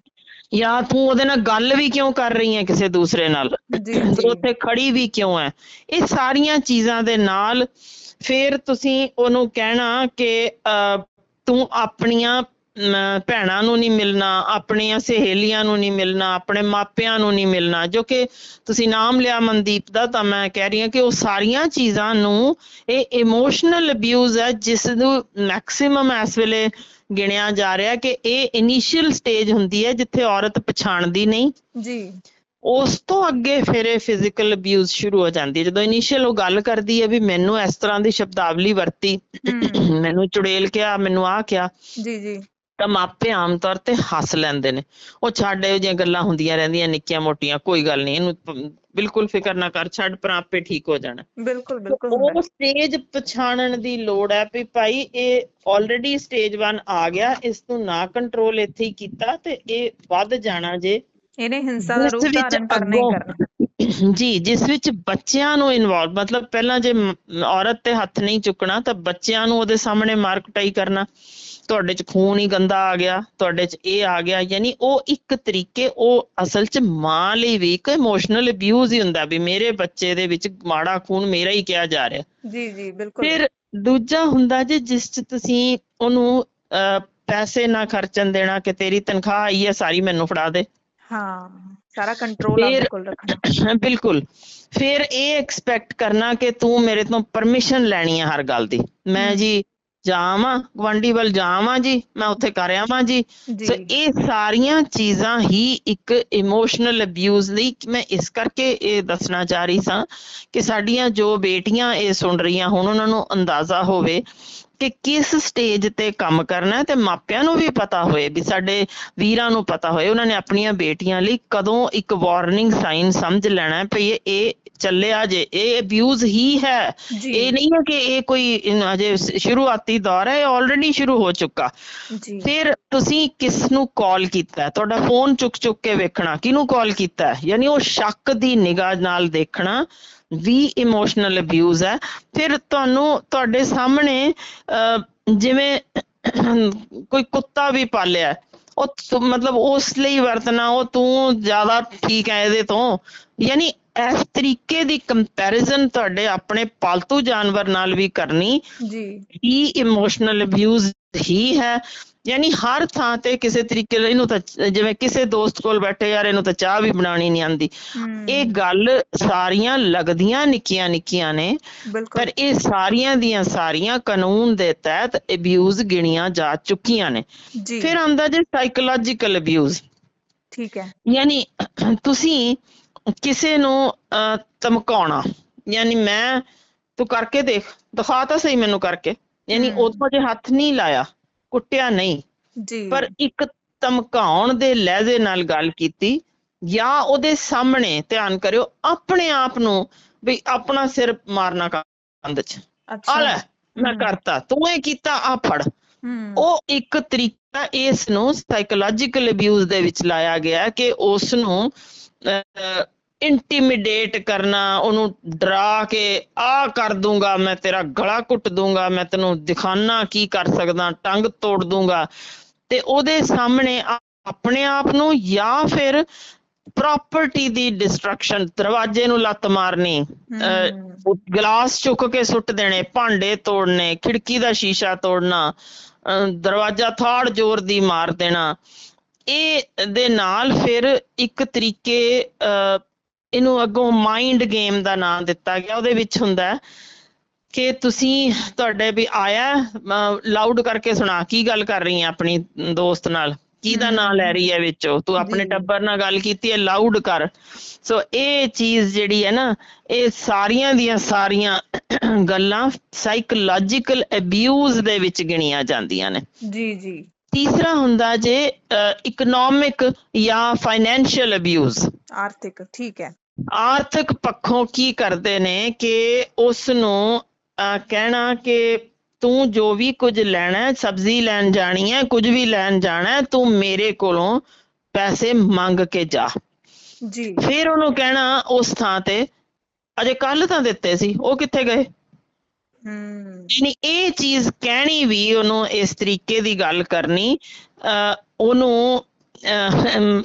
ਜਾਂ ਤੂੰ ਉਹਦੇ ਨਾਲ ਗੱਲ ਵੀ ਕਿਉਂ ਕਰ ਰਹੀ ਹੈ ਕਿਸੇ ਦੂਸਰੇ ਨਾਲ, ਜੀ ਤੂੰ ਜੀ ਉੱਥੇ ਖੜੀ ਵੀ ਕਿਉਂ ਹੈ। ਇਹ ਸਾਰੀਆਂ ਚੀਜ਼ਾਂ ਦੇ ਨਾਲ ਫਿਰ ਤੁਸੀਂ ਉਹਨੂੰ ਕਹਿਣਾ ਕਿ ਤੂੰ ਆਪਣੀਆਂ ਭੈਣਾਂ ਨੂੰ ਨਹੀਂ ਮਿਲਣਾ, ਆਪਣੀਆਂ ਸਹੇਲੀਆਂ ਨੂੰ ਨਹੀਂ ਮਿਲਣਾ, ਆਪਣੇ ਮਾਪਿਆਂ ਨੂੰ ਨਹੀਂ ਮਿਲਣਾ, ਜੋ ਕਿ ਤੁਸੀਂ ਨਾਮ ਲਿਆ ਮਨਦੀਪ ਦਾ, ਤਾਂ ਮੈਂ ਕਹਿ ਰਹੀ ਹਾਂ ਕਿ ਉਹ ਸਾਰੀਆਂ ਚੀਜ਼ਾਂ ਨੂੰ ਇਹ ਇਮੋਸ਼ਨਲ ਅਬਿਊਜ਼ ਹੈ ਜਿਸ ਨੂੰ ਮੈਕਸਿਮਮ ਇਸ ਵੇਲੇ ਗਿਣਿਆ ਜਾ ਰਿਹਾ ਕਿ ਇਹ ਇਨੀਸ਼ੀਅਲ ਸਟੇਜ ਹੁੰਦੀ ਹੈ ਜਿੱਥੇ ਔਰਤ ਪਛਾਣਦੀ ਨਹੀਂ। ਜੀ ਉਸ ਤੋਂ ਅੱਗੇ ਫਿਰ ਇਹ ਫਿਜ਼ੀਕਲ ਅਬਿਊਜ਼ ਸ਼ੁਰੂ ਹੋ ਜਾਂਦੀ ਹੈ। ਜਦੋਂ ਇਨੀਸ਼ੀਅਲ ਉਹ ਗੱਲ ਕਰਦੀ ਹੈ ਵੀ ਮੈਨੂੰ ਇਸ ਤਰ੍ਹਾਂ ਦੀ ਸ਼ਬਦਾਵਲੀ ਵਰਤੀ, ਹੂੰ ਮੈਨੂੰ ਚੁੜੇਲ ਕਿਹਾ, ਮੈਨੂੰ ਆਹ ਕਿਹਾ, ਜੀ ਜੀ ਤਾਂ ਮਾਪੇ ਆਮ ਤੌਰ ਤੇ ਹੱਸ ਲੈਂਦੇ ਨੇ, ਉਹ ਛੱਡ, ਇਹੋ ਜਿਹੀਆਂ ਗੱਲਾਂ ਹੁੰਦੀਆਂ ਰਹਿੰਦੀਆਂ ਨਿੱਕੀਆਂ ਮੋਟੀਆਂ, ਕੋਈ ਗੱਲ ਨਹੀਂ, ਇਹਨੂੰ ਬਿਲਕੁਲ ਫਿਕਰ ਨਾ ਕਰ, ਛੱਡ ਪਰ ਆਪੇ ਠੀਕ ਹੋ ਜਾਣਾ। ਬਿਲਕੁਲ ਬਿਲਕੁਲ ਹੁੰਦਾ ਉਹ ਸਟੇਜ ਪਛਾਣਨ ਦੀ ਲੋੜ ਹੈ ਵੀ ਭਾਈ ਇਹ ਆਲਰੇਡੀ ਸਟੇਜ 1 ਆ ਗਿਆ, ਇਸ ਤੋਂ ਨਾ ਕੰਟਰੋਲ ਇੱਥੇ ਹੀ ਕੀਤਾ ਤੇ ਇਹ ਵੱਧ ਜਾਣਾ ਜੇ, ਇਹਨੇ ਹਿੰਸਾ ਦਾ ਜਿਸ ਰੂਪ ਵਿੱਚ ਧਾਰਨ ਕਰਨਾ ਹੀ ਅੱਗੋਂ ਕਰਨਾ। ਜੀ, ਜਿਸ ਵਿੱਚ ਬੱਚਿਆਂ ਨੂੰ ਇਨਵੋਲਵ, ਮਤਲਬ ਪਹਿਲਾਂ ਜੇ ਔਰਤ ਤੇ ਹੱਥ ਨਹੀਂ ਚੁੱਕਣਾ ਤਾਂ ਬੱਚਿਆਂ ਨੂੰ ਉਹਦੇ ਸਾਹਮਣੇ ਮਾਰ ਕੁਟਾਈ ਕਰਨਾ, ਤੁਹਾਡੇ ਚ ਖੂਨ ਹੀ ਗੰਦਾ ਆ ਗਿਆ, ਤੁਹਾਡੇ ਚ ਇਹ ਆ ਗਿਆ, ਯਾਨੀ ਉਹ ਇੱਕ ਤਰੀਕੇ, ਉਹ ਅਸਲ ਚ ਮਾਂ ਲਈ ਵੀ ਇੱਕ ਇਮੋਸ਼ਨਲ ਅਬਿਊਜ਼ ਹੀ ਹੁੰਦਾ ਵੀ ਮੇਰੇ ਬੱਚੇ ਦੇ ਵਿੱਚ ਮਾੜਾ ਖੂਨ ਮੇਰਾ ਹੀ ਕਿਹਾ ਜਾ ਰਿਹਾ। ਜੀ ਜੀ ਬਿਲਕੁਲ। ਫਿਰ ਦੂਜਾ ਹੁੰਦਾ ਜੇ ਜਿਸ ਚ ਤੁਸੀਂ ਉਹਨੂੰ ਪੈਸੇ ਨਾ ਖਰਚਣ ਦੇਣਾ ਕਿ ਤੇਰੀ ਤਨਖਾਹ ਆਈ ਹੈ ਸਾਰੀ ਮੈਨੂੰ ਫੜਾ ਦੇ। ਹਾਂ, ਸਾਰਾ ਕੰਟਰੋਲ ਆਪਣੇ ਕੋਲ ਰੱਖਣਾ। ਬਿਲਕੁਲ। ਫਿਰ ਇਹ ਐਕਸਪੈਕਟ ਕਰਨਾ ਕਿ ਤੂੰ ਮੇਰੇ ਤੋਂ ਪਰਮਿਸ਼ਨ ਲੈਣੀ ਹੈ ਹਰ ਗੱਲ ਦੀ, ਮੈਂ ਜੀ ਜਾਵਾਂ ਗੁਆਂਢੀ ਵੱਲ ਜਾਵਾਂ ਜੀ, ਮੈਂ ਉੱਥੇ ਕਰ ਆਵਾਂ ਜੀ। ਸੋ ਇਹ ਸਾਰੀਆਂ ਚੀਜ਼ਾਂ ਹੀ ਇੱਕ ਇਮੋਸ਼ਨਲ ਅਬਿਊਜ਼ ਲਈ, ਮੈਂ ਇਸ ਕਰਕੇ ਇਹ ਦੱਸਣਾ ਚਾਹ ਰਹੀ ਸਾਂ ਕਿ ਸਾਡੀਆਂ ਜੋ ਬੇਟੀਆਂ ਇਹ ਸੁਣ ਰਹੀਆਂ ਹੁਣ, ਉਹਨਾਂ ਨੂੰ ਅੰਦਾਜ਼ਾ ਹੋਵੇ ਕਿ ਕਿਸ ਸਟੇਜ ਤੇ ਕੰਮ ਕਰਨਾ, ਤੇ ਮਾਪਿਆਂ ਨੂੰ ਵੀ ਪਤਾ ਹੋਏ, ਵੀ ਸਾਡੇ ਵੀਰਾਂ ਨੂੰ ਪਤਾ ਹੋਏ ਉਹਨਾਂ ਨੇ ਆਪਣੀਆਂ ਬੇਟੀਆਂ ਲਈ ਕਦੋਂ ਇੱਕ ਵਾਰਨਿੰਗ ਸਾਈਨ ਸਮਝ ਲੈਣਾ ਪਈ ਇਹ ਚੱਲਿਆ ਜੇ, ਇਹ ਅਬਿਊਜ਼ ਹੀ ਹੈ। ਇਹ ਨਹੀਂ ਹੈ ਕਿ ਇਹ ਕੋਈ ਅਜੇ ਸ਼ੁਰੂਆਤੀ ਦੌਰ ਹੈ, ਇਹ ਆਲਰੇਡੀ ਸ਼ੁਰੂ ਹੋ ਚੁੱਕਾ। ਫਿਰ ਤੁਸੀਂ ਕਿਸ ਨੂੰ ਕਾਲ ਕੀਤਾ, ਤੁਹਾਡਾ ਫੋਨ ਚੁੱਕ ਕੇ ਵੇਖਣਾ ਕਿਹਨੂੰ ਕਾਲ ਕੀਤਾ, ਯਾਨੀ ਉਹ ਸ਼ੱਕ ਦੀ ਨਿਗਾਹ ਨਾਲ ਦੇਖਣਾ ਵੀ ਇਮੋਸ਼ਨਲ ਅਬਿਊਜ਼ ਹੈ। ਫਿਰ ਤੁਹਾਨੂੰ ਤੁਹਾਡੇ ਸਾਹਮਣੇ ਜਿਵੇਂ ਕੋਈ ਕੁੱਤਾ ਵੀ ਪਾਲਿਆ, ਉਹ ਮਤਲਬ ਉਸ ਲਈ ਵਰਤਣਾ, ਉਹ ਤੂੰ ਜ਼ਿਆਦਾ ਠੀਕ ਹੈ ਇਹਦੇ ਤੋਂ, ਯਾਨੀ ਇਸ ਤਰੀਕੇ ਦੀ ਕੰਪੈਰੀਜ਼ਨ ਤੁਹਾਡੇ ਆਪਣੇ ਪਾਲਤੂ ਜਾਨਵਰ ਨਾਲ ਵੀ ਕਰਨੀ ਹੀ ਇਮੋਸ਼ਨਲ ਅਬਿਊਜ਼ ਹੀ ਹੈ। ਯਾਨੀ ਹਰ ਥਾਂ ਤੇ ਕਿਸੇ ਤਰੀਕੇ ਨਾਲ, ਇਹਨੂੰ ਤਾਂ ਜਿਵੇਂ ਕਿਸੇ ਦੋਸਤ ਕੋਲ ਬੈਠੇ, ਯਾਰ ਇਹਨੂੰ ਤਾਂ ਚਾਹ ਵੀ ਬਣਾਉਣੀ ਨਹੀਂ ਆਉਂਦੀ, ਇਹ ਗੱਲ ਸਾਰੀਆਂ ਲੱਗਦੀਆਂ ਨਿੱਕੀਆਂ ਨਿੱਕੀਆਂ ਨੇ, ਪਰ ਇਹ ਸਾਰੀਆਂ ਦੀਆਂ ਸਾਰੀਆਂ ਕਾਨੂੰਨ ਦੇ ਤਹਿਤ ਅਬਿਊਜ਼ ਗਿਣੀਆਂ ਜਾ ਚੁੱਕੀਆਂ ਨੇ। ਫਿਰ ਆਉਂਦਾ ਜੇ ਸਾਈਕੋਲੋਜੀਕਲ ਅਬਿਊਜ਼, ਠੀਕ ਹੈ, ਯਾਨੀ ਤੁਸੀਂ ਕਿਸੇ ਨੂੰ ਧਮਕਾਉਣਾ, ਯਾਨੀ ਮੈਂ, ਤੂੰ ਕਰਕੇ ਦੇਖ, ਦਿਖਾ ਤਾਂ ਸਹੀ ਮੈਨੂੰ ਕਰਕੇ, ਯਾਨੀ ਉਦੋਂ ਜੇ ਹੱਥ ਨਹੀਂ ਲਾਇਆ, ਕੁੱਟਿਆ ਨਹੀਂ, ਪਰ ਇੱਕ ਧਮਕਾਉਣ ਦੇ ਲਹਿਜੇ ਨਾਲ ਗੱਲ ਕੀਤੀ, ਜਾਂ ਉਹਦੇ ਸਾਹਮਣੇ, ਧਿਆਨ ਕਰਿਓ, ਆਪਣੇ ਆਪ ਨੂੰ ਵੀ ਆਪਣਾ ਸਿਰ ਮਾਰਨਾ ਕੰਧ ਚ, ਆ ਲੈ ਮੈਂ ਕਰਤਾ, ਤੂੰ ਇਹ ਕੀਤਾ, ਆ ਫੜ, ਉਹ ਇੱਕ ਤਰੀਕਾ ਇਸ ਨੂੰ ਸਾਈਕੋਲੋਜੀਕਲ ਅਬਿਊਜ਼ ਦੇ ਵਿੱਚ ਲਾਇਆ ਗਿਆ ਕਿ ਉਸ ਨੂੰ ਇੰਟੀਮੀਡੇਟ ਕਰਨਾ, ਉਹਨੂੰ ਡਰਾ ਕੇ ਆਹ ਕਰ ਦੂੰਗਾ, ਮੈਂ ਤੇਰਾ ਗਲਾ ਘੁੱਟ ਦੂੰਗਾ, ਮੈਂ ਤੈਨੂੰ ਦਿਖਾਣਾ ਕੀ ਕਰ ਸਕਦਾ, ਟੰਗ ਤੋੜ ਦੂੰਗਾ, ਤੇ ਉਹਦੇ ਸਾਹਮਣੇ ਆਪਣੇ ਆਪ ਨੂੰ ਜਾਂ ਫਿਰ ਪ੍ਰਾਪਰਟੀ ਦੀ ਡਿਸਟਰਕਸ਼ਨ, ਦਰਵਾਜ਼ੇ ਨੂੰ ਲੱਤ ਮਾਰਨੀ, ਗਲਾਸ ਚੁੱਕ ਕੇ ਸੁੱਟ ਦੇਣੇ, ਭਾਂਡੇ ਤੋੜਨੇ, ਖਿੜਕੀ ਦਾ ਸ਼ੀਸ਼ਾ ਤੋੜਨਾ, ਦਰਵਾਜ਼ਾ ਥਾੜ ਜ਼ੋਰ ਦੀ ਮਾਰ ਦੇਣਾ। ਇਹ ਦੇ ਨਾਲ ਫਿਰ ਇੱਕ ਤਰੀਕੇ ਇਹਨੂੰ ਅੱਗੋਂ ਮਾਈਂਡ ਗੇਮ ਦਾ ਨਾਮ ਦਿੱਤਾ ਗਿਆ। ਉਹਦੇ ਵਿੱਚ ਹੁੰਦਾ ਕਿ ਤੁਸੀਂ, ਤੁਹਾਡੇ ਵੀ ਆਇਆ, ਲਾਊਡ ਕਰਕੇ ਸੁਣਾ, ਕੀ ਗੱਲ ਕਰ ਰਹੀ ਹੈ ਆਪਣੀ ਦੋਸਤ ਨਾਲ, ਕਿਹਦਾ ਨਾਂ ਲੈ ਰਹੀ ਹੈ ਵਿੱਚੋਂ, ਤੂੰ ਆਪਣੇ ਟੱਬਰ ਨਾਲ ਗੱਲ ਕੀਤੀ ਹੈ, ਲਾਊਡ ਕਰ। ਸੋ ਇਹ ਚੀਜ਼ ਜਿਹੜੀ ਹੈ ਨਾ, ਇਹ ਸਾਰੀਆਂ ਦੀਆਂ ਸਾਰੀਆਂ ਗੱਲਾਂ ਸਾਈਕੋਲੋਜੀਕਲ ਅਬਿਊਜ਼ ਦੇ ਵਿੱਚ ਗਿਣੀਆਂ ਜਾਂਦੀਆਂ ਨੇ। ਜੀ। ਤੀਸਰਾ ਹੁੰਦਾ ਜੇ ਇਕਨੋਮਿਕ ਜਾਂ ਫਾਈਨੈਂਸ਼ੀਅਲ ਅਬਿਊਜ਼, ਆਰਥਿਕ, ਠੀਕ ਹੈ। ਆਰਥਿਕ ਪੱਖੋਂ ਕੀ ਕਰਦੇ ਨੇ ਕਿ ਉਸ ਨੂੰ ਕਹਿਣਾ ਕਿ ਤੂੰ ਜੋ ਵੀ ਕੁਝ ਲੈਣਾ ਹੈ, ਸਬਜ਼ੀ ਲੈਣ ਜਾਣੀ ਹੈ, ਕੁਝ ਵੀ ਲੈਣ ਜਾਣਾ ਹੈ, ਤੂੰ ਮੇਰੇ ਕੋਲੋਂ ਪੈਸੇ ਮੰਗ ਕੇ ਜਾ। ਜੀ ਫਿਰ ਉਹਨੂੰ ਕਹਿਣਾ ਉਸ ਥਾਂ ਤੇ ਅਜੇ ਕੱਲ ਤਾਂ ਦਿੱਤੇ ਸੀ, ਉਹ ਕਿੱਥੇ ਗਏ। ਯਾਨੀ ਇਹ ਚੀਜ਼ ਕਹਿਣੀ ਵੀ ਉਹਨੂੰ, ਇਸ ਤਰੀਕੇ ਦੀ ਗੱਲ ਕਰਨੀ ਉਹਨੂੰ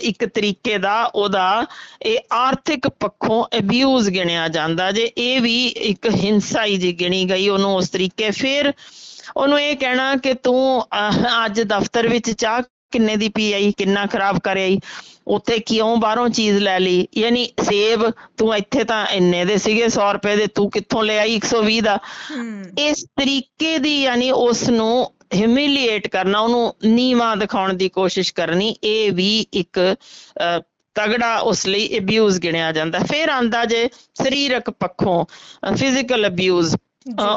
ਇੱਕ ਤਰੀਕੇ ਦਾ ਉਹਦਾ ਇਹ ਆਰਥਿਕ ਪੱਖੋਂ ਅਬਿਊਜ਼ ਗਿਣਿਆ ਜਾਂਦਾ ਜੇ। ਇਹ ਵੀ ਇੱਕ ਹਿੰਸਾ ਹੀ ਜੀ ਗਿਣੀ ਗਈ ਉਹਨੂੰ ਉਸ ਤਰੀਕੇ। ਫਿਰ ਉਹਨੂੰ ਇਹ ਕਹਿਣਾ ਕਿ ਤੂੰ ਅੱਜ ਦਫ਼ਤਰ ਵਿੱਚ ਚਾਹ ਕਿੰਨੇ ਦੀ ਪੀ ਆਈ, ਕਿੰਨਾ ਖਰਾਬ ਕਰ ਆਈ, ਉੱਥੇ ਕਿਉਂ ਬਾਹਰੋਂ ਚੀਜ਼ ਲੈ ਲਈ। ਯਾਨੀ ਸੇਬ ਤੂੰ ਇੱਥੇ ਤਾਂ ਇੰਨੇ ਦੇ ਸੀਗੇ 100 ਰੁਪਏ ਦੇ, ਤੂੰ ਕਿੱਥੋਂ ਲੈ ਆਈ 120 ਦਾ। ਇਸ ਤਰੀਕੇ ਦੀ ਯਾਨੀ ਉਸ ਨੂੰ ਹਿਊਮਿਲੀਏਟ ਕਰਨਾ, ਉਹਨੂੰ ਨੀਵਾਂ ਦਿਖਾਉਣ ਦੀ ਕੋਸ਼ਿਸ਼ ਕਰਨੀ, ਇਹ ਵੀ ਇੱਕ ਤਗੜਾ ਉਸ ਲਈ ਅਬਿਊਜ਼ ਗਿਣਿਆ ਜਾਂਦਾ। ਫਿਰ ਆਂਦਾ ਜੇ ਸਰੀਰਕ ਪੱਖੋਂ ਫਿਜ਼ੀਕਲ ਅਬਿਊਜ਼,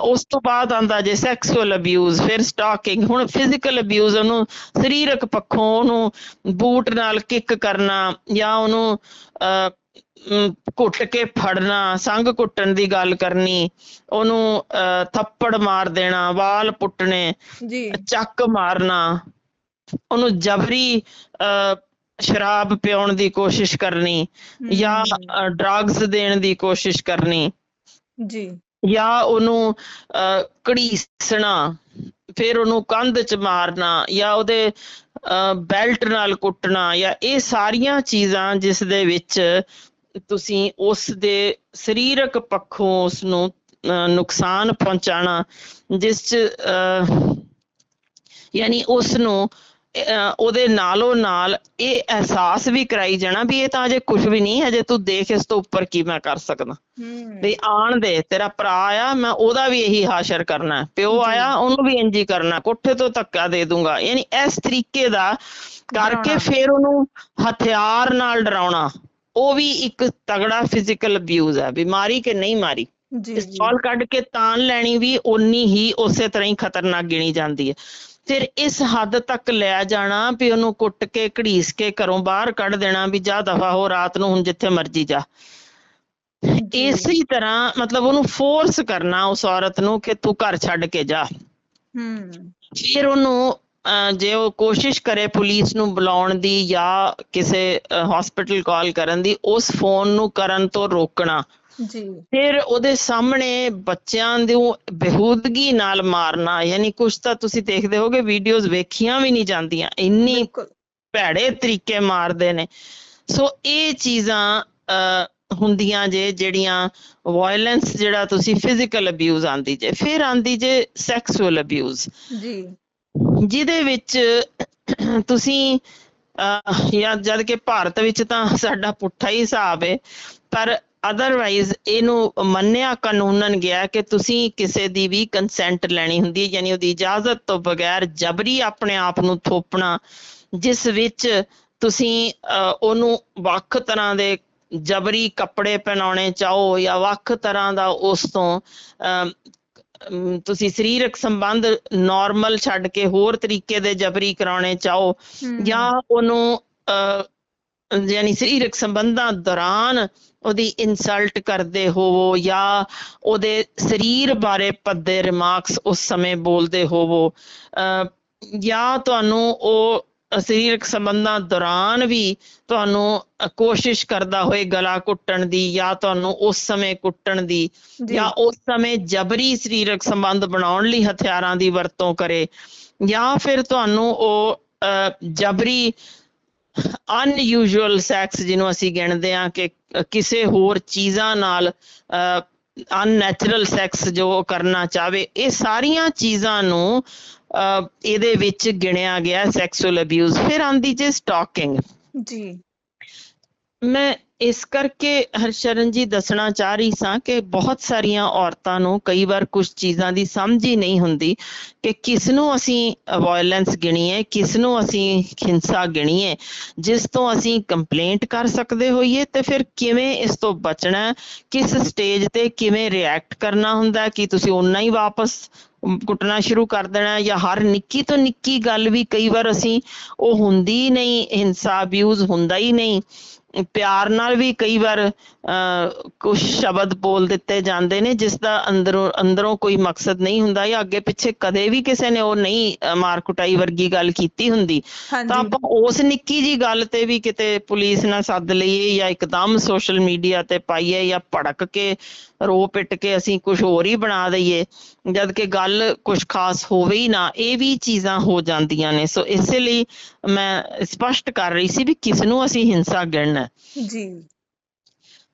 ਉਸ ਤੋਂ ਬਾਅਦ ਆਂਦਾ ਜੇ ਸੈਕਸੁਅਲ ਅਬਿਊਜ਼, ਫਿਰ ਸਟਾਕਿੰਗ। ਹੁਣ ਫਿਜ਼ੀਕਲ ਅਬਿਊਜ਼ ਉਹਨੂੰ ਸਰੀਰਕ ਪੱਖੋਂ ਉਹਨੂੰ ਬੂਟ ਨਾਲ ਕਿੱਕ ਕਰਨਾ ਜਾਂ ਉਹਨੂੰ ਘੁੱਟ ਕੇ ਫੜਨਾ, ਸੰਗ ਘੁੱਟਣ ਦੀ ਗੱਲ ਕਰਨੀ, ਉਹਨੂੰ ਥੱਪੜ ਮਾਰ ਦੇਣਾ, ਵਾਲ ਪੁੱਟਣੇ, ਚੱਕ ਮਾਰਨਾ, ਉਹਨੂੰ ਜਬਰੀ ਸ਼ਰਾਬ ਪਿਆਉਣ ਦੀ ਕੋਸ਼ਿਸ਼ ਕਰਨੀ ਜਾਂ ਡਰੱਗਸ ਦੇਣ ਦੀ ਕੋਸ਼ਿਸ਼ ਕਰਨੀ ਜਾਂ ਉਹਨੂੰ ਘੜੀਸਣਾ, ਫਿਰ ਉਹਨੂੰ ਕੰਧ ਚ ਮਾਰਨਾ ਜਾਂ ਉਹਦੇ ਬੈਲਟ ਨਾਲ ਕੁੱਟਣਾ, ਜਾਂ ਇਹ ਸਾਰੀਆਂ ਚੀਜ਼ਾਂ ਜਿਸ ਦੇ ਵਿੱਚ ਤੁਸੀਂ ਉਸ ਦੇ ਸਰੀਰਕ ਪੱਖੋਂ ਉਸਨੂੰ ਨੁਕਸਾਨ ਪਹੁੰਚਾਣਾ, ਜਿਸ ਚ ਯਾਨੀ ਉਸ ਨੂੰ ਉਹਦੇ ਨਾਲੋਂ ਨਾਲ ਇਹ ਅਹਿਸਾਸ ਵੀ ਕਰਾਈ ਜਾਣਾ ਵੀ ਇਹ ਤਾਂ ਅਜੇ ਕੁਛ ਵੀ ਨਹੀਂ, ਹਜੇ ਤੂੰ ਦੇਖ ਇਸ ਤੋਂ ਉੱਪਰ ਕੀ ਮੈਂ ਕਰ ਸਕਦਾ। ਵੀ ਆਣ ਦੇ, ਤੇਰਾ ਭਰਾ ਆਇਆ ਮੈਂ ਉਹਦਾ ਵੀ ਇਹੀ ਹਾਸ਼ਰ ਕਰਨਾ, ਪਿਓ ਆਇਆ ਉਹਨੂੰ ਵੀ ਇੰਝ ਹੀ ਕਰਨਾ, ਕੋਠੇ ਤੋਂ ਧੱਕਾ ਦੇ ਦੂੰਗਾ। ਯਾਨੀ ਇਸ ਤਰੀਕੇ ਦਾ ਕਰਕੇ ਫਿਰ ਉਹਨੂੰ ਹਥਿਆਰ ਨਾਲ ਡਰਾਉਣਾ, ਉਹ ਵੀ ਇੱਕ ਤਗੜਾ ਫਿਜ਼ੀਕਲ ਅਬਿਊਜ਼ ਹੈ। ਵੀ ਮਾਰੀ ਕਿ ਨਹੀਂ ਮਾਰੀ, ਪਿਸਤੌਲ ਕੱਢ ਕੇ ਤਾਨ ਲੈਣੀ ਵੀ ਓਨੀ ਹੀ ਉਸੇ ਤਰ੍ਹਾਂ ਹੀ ਖਤਰਨਾਕ ਗਿਣੀ ਜਾਂਦੀ ਹੈ। ਫਿਰ ਇਸ ਹੱਦ ਤੱਕ ਲਿਆ ਜਾਣਾ ਵੀ ਉਹਨੂੰ ਕੁੱਟ ਕੇ ਘੜੀਸ ਕੇ ਘਰੋਂ ਬਾਹਰ ਕੱਢ ਦੇਣਾ ਵੀ ਜਾ ਦਫਾ ਹੋ, ਰਾਤ ਨੂੰ ਹੁਣ ਜਿੱਥੇ ਮਰਜੀ ਜਾ। ਇਸੇ ਤਰ੍ਹਾਂ ਮਤਲਬ ਉਹਨੂੰ ਫੋਰਸ ਕਰਨਾ ਉਸ ਔਰਤ ਨੂੰ ਕਿ ਤੂੰ ਘਰ ਛੱਡ ਕੇ ਜਾ। ਫਿਰ ਉਹਨੂੰ ਜੇ ਉਹ ਕੋਸ਼ਿਸ਼ ਕਰੇ ਪੁਲਿਸ ਨੂੰ ਬੁਲਾਉਣ ਦੀ ਜਾਂ ਕਿਸੇ ਹਸਪੀਟਲ ਕਾਲ ਕਰਨ ਦੀ, ਉਸ ਫੋਨ ਨੂੰ ਕਰਨ ਤੋਂ ਰੋਕਣਾ। ਫਿਰ ਉਹਦੇ ਸਾਹਮਣੇ ਬੱਚਿਆਂ ਨੂੰ ਬੇਹੂਦਗੀ ਨਾਲ ਮਾਰਨਾ। ਯਾਨੀ ਕੁਛ ਤਾਂ ਤੁਸੀਂ ਦੇਖਦੇ ਹੋਗੇ, ਵੀਡੀਓਜ਼ ਵੇਖੀਆਂ ਵੀ ਨਹੀਂ ਜਾਂਦੀਆਂ, ਇੰਨੀ ਭੈੜੇ ਤਰੀਕੇ ਮਾਰਦੇ ਨੇ। ਸੋ ਇਹ ਚੀਜ਼ਾਂ ਹੁੰਦੀਆਂ ਜੇ ਜਿਹੜੀਆਂ ਵਾਇਲੈਂਸ, ਜਿਹੜਾ ਤੁਸੀਂ ਫਿਜ਼ੀਕਲ ਅਬਿਊਜ਼ ਆਂਦੀ ਜੇ। ਫਿਰ ਆਂਦੀ ਜੇ ਸੈਕਸੁਅਲ ਅਬਿਊਜ਼, ਜਿਹਦੇ ਵਿੱਚ ਤੁਸੀਂ ਜਾਂ ਜਦ ਕਿ ਭਾਰਤ ਵਿੱਚ ਤਾਂ ਸਾਡਾ ਪੁੱਠਾ ਹੀ ਹਿਸਾਬ ਹੈ, ਪਰ ਅਦਰਵਾਈਜ਼ ਇਹਨੂੰ ਮੰਨਿਆ ਕਾਨੂੰਨਨ ਗਿਆ ਕਿ ਤੁਸੀਂ ਕਿਸੇ ਦੀ ਵੀ ਕੰਸੈਂਟ ਲੈਣੀ ਹੁੰਦੀ ਹੈ, ਯਾਨੀ ਉਹਦੀ ਇਜਾਜ਼ਤ ਤੋਂ ਬਗੈਰ ਜਬਰੀ ਆਪਣੇ ਆਪ ਨੂੰ ਥੋਪਣਾ, ਜਿਸ ਵਿੱਚ ਤੁਸੀਂ ਉਹਨੂੰ ਵੱਖ ਤਰ੍ਹਾਂ ਦੇ ਜਬਰੀ ਕੱਪੜੇ ਪਹਿਨਾਉਣੇ ਚਾਹੋ ਜਾਂ ਵੱਖ ਤਰ੍ਹਾਂ ਦਾ ਉਸ ਤੋਂ ਤੁਸੀਂ ਸਰੀਰਕ ਸੰਬੰਧ ਨਾਰਮਲ ਛੱਡ ਕੇ ਹੋਰ ਤਰੀਕੇ ਦੇ ਜਬਰੀ ਕਰਾਉਣੇ ਚਾਹੋ, ਜਾਂ ਉਹਨੂੰ ਯਾਨੀ ਸਰੀਰਕ ਸੰਬੰਧਾਂ ਦੌਰਾਨ ਉਹਦੀ ਇਨਸਲਟ ਕਰਦੇ ਹੋਵੋ ਜਾਂ ਉਹਦੇ ਸਰੀਰ ਬਾਰੇ ਭੱਦੇ ਰਿਮਾਰਕਸ ਉਸ ਸਮੇਂ ਬੋਲਦੇ ਹੋਵੋ, ਜਾਂ ਤੁਹਾਨੂੰ ਉਹ ਸਰੀਰਕ ਸੰਬੰਧਾਂ ਦੌਰਾਨ ਵੀ ਤੁਹਾਨੂੰ ਕੋਸ਼ਿਸ਼ ਕਰਦਾ ਹੋਏ ਗਲਾ ਘੁੱਟਣ ਦੀ ਜਾਂ ਤੁਹਾਨੂੰ ਉਸ ਸਮੇਂ ਕੁੱਟਣ ਦੀ, ਜਾਂ ਉਸ ਸਮੇਂ ਜਬਰੀ ਸਰੀਰਕ ਸੰਬੰਧ ਬਣਾਉਣ ਲਈ ਹਥਿਆਰਾਂ ਦੀ ਵਰਤੋਂ ਕਰੇ, ਜਾਂ ਫਿਰ ਤੁਹਾਨੂੰ ਉਹ ਜਬਰੀ ਅਨਯੂਜੂਅਲ ਸੈਕਸ ਜਿਹਨੂੰ ਅਸੀਂ ਗਿਣਦੇ ਹਾਂ ਕਿ ਕਿਸੇ ਹੋਰ ਚੀਜ਼ਾਂ ਨਾਲ ਅਨਨੈਚੁਰਲ ਸੈਕਸ ਜੋ ਕਰਨਾ ਚਾਹਵੇ, ਇਹ ਸਾਰੀਆਂ ਚੀਜ਼ਾਂ ਨੂੰ ਇਹਦੇ ਵਿੱਚ ਗਿਣਿਆ ਗਿਆ ਸੈਕਸੁਅਲ ਅਬਿਊਜ਼। ਫਿਰ ਆਂਦੀ ਜੇ ਸਟਾਕਿੰਗ। ਮੈਂ ਇਸ ਕਰਕੇ ਹਰਸ਼ਰਨ ਜੀ ਦੱਸਣਾ ਚਾਹ ਰਹੀ ਸਾਂ ਕਿ ਬਹੁਤ ਸਾਰੀਆਂ ਔਰਤਾਂ ਨੂੰ ਕਈ ਵਾਰ ਕੁਝ ਚੀਜ਼ਾਂ ਦੀ ਸਮਝ ਹੀ ਨਹੀਂ ਹੁੰਦੀ ਕਿ ਕਿਸ ਨੂੰ ਅਸੀਂ ਵਾਇਲੈਂਸ ਗਿਣੀਏ, ਕਿਸ ਨੂੰ ਅਸੀਂ ਹਿੰਸਾ ਗਿਣੀਏ, ਜਿਸ ਤੋਂ ਅਸੀਂ ਕੰਪਲੇਂਟ ਕਰ ਸਕਦੇ ਹੋਈਏ, ਤੇ ਫਿਰ ਕਿਵੇਂ ਇਸ ਤੋਂ ਬਚਣਾ, ਕਿਸ ਸਟੇਜ ਤੇ ਕਿਵੇਂ ਰਿਐਕਟ ਕਰਨਾ ਹੁੰਦਾ। ਕਿ ਤੁਸੀਂ ਓਨਾ ਹੀ ਵਾਪਸ ਕੁੱਟਣਾ ਸ਼ੁਰੂ ਕਰ ਦੇਣਾ, ਜਾਂ ਹਰ ਨਿੱਕੀ ਤੋਂ ਨਿੱਕੀ ਗੱਲ ਵੀ ਕਈ ਵਾਰ ਅਸੀਂ ਉਹ ਹੁੰਦੀ ਹੀ ਨਹੀਂ, ਹਿੰਸਾ ਅਬਿਊਜ਼ ਹੁੰਦਾ ਹੀ ਨਹੀਂ, ਪਿਆਰ ਨਾਲ ਵੀ ਕਈ ਵਾਰ ਕੁਝ ਸ਼ਬਦ ਬੋਲ ਦਿੱਤੇ ਜਾਂਦੇ ਨੇ ਜਿਸ ਦਾ ਅੰਦਰੋਂ ਕੋਈ ਮਕਸਦ ਨਹੀਂ ਹੁੰਦਾ ਜਾਂ ਅੱਗੇ ਪਿੱਛੇ ਕਦੇ ਵੀ ਕਿਸੇ ਨੇ ਉਹ ਨਹੀਂ ਮਾਰ ਕੁਟਾਈ ਵਰਗੀ ਗੱਲ ਕੀਤੀ ਹੁੰਦੀ ਤਾਂ ਆਪਾਂ ਉਸ ਨਿੱਕੀ ਜੀ ਗੱਲ ਤੇ ਵੀ ਕਿਤੇ ਪੁਲਿਸ ਨਾਲ ਸੱਦ ਲਈਏ ਜਾਂ ਇੱਕਦਮ ਸੋਸ਼ਲ ਮੀਡੀਆ ਤੇ ਪਾਈਏ ਜਾਂ ਭੜਕ ਕੇ ਰੋ ਪਿੱਟ ਕੇ ਅਸੀਂ ਕੁਝ ਹੋਰ ਹੀ ਬਣਾ ਦਈਏ ਜਦ ਕਿ ਗੱਲ ਕੁਝ ਖਾਸ ਹੋਵੇ ਹੀ ਨਾ। ਇਹ ਵੀ ਚੀਜ਼ਾਂ ਹੋ ਜਾਂਦੀਆਂ ਨੇ। ਸੋ ਇਸੇ ਲਈ ਮੈਂ ਸਪਸ਼ਟ ਕਰ ਰਹੀ ਸੀ ਵੀ ਕਿਸ ਨੂੰ ਅਸੀਂ ਹਿੰਸਾ ਗਿਣਨਾ ਜੀ।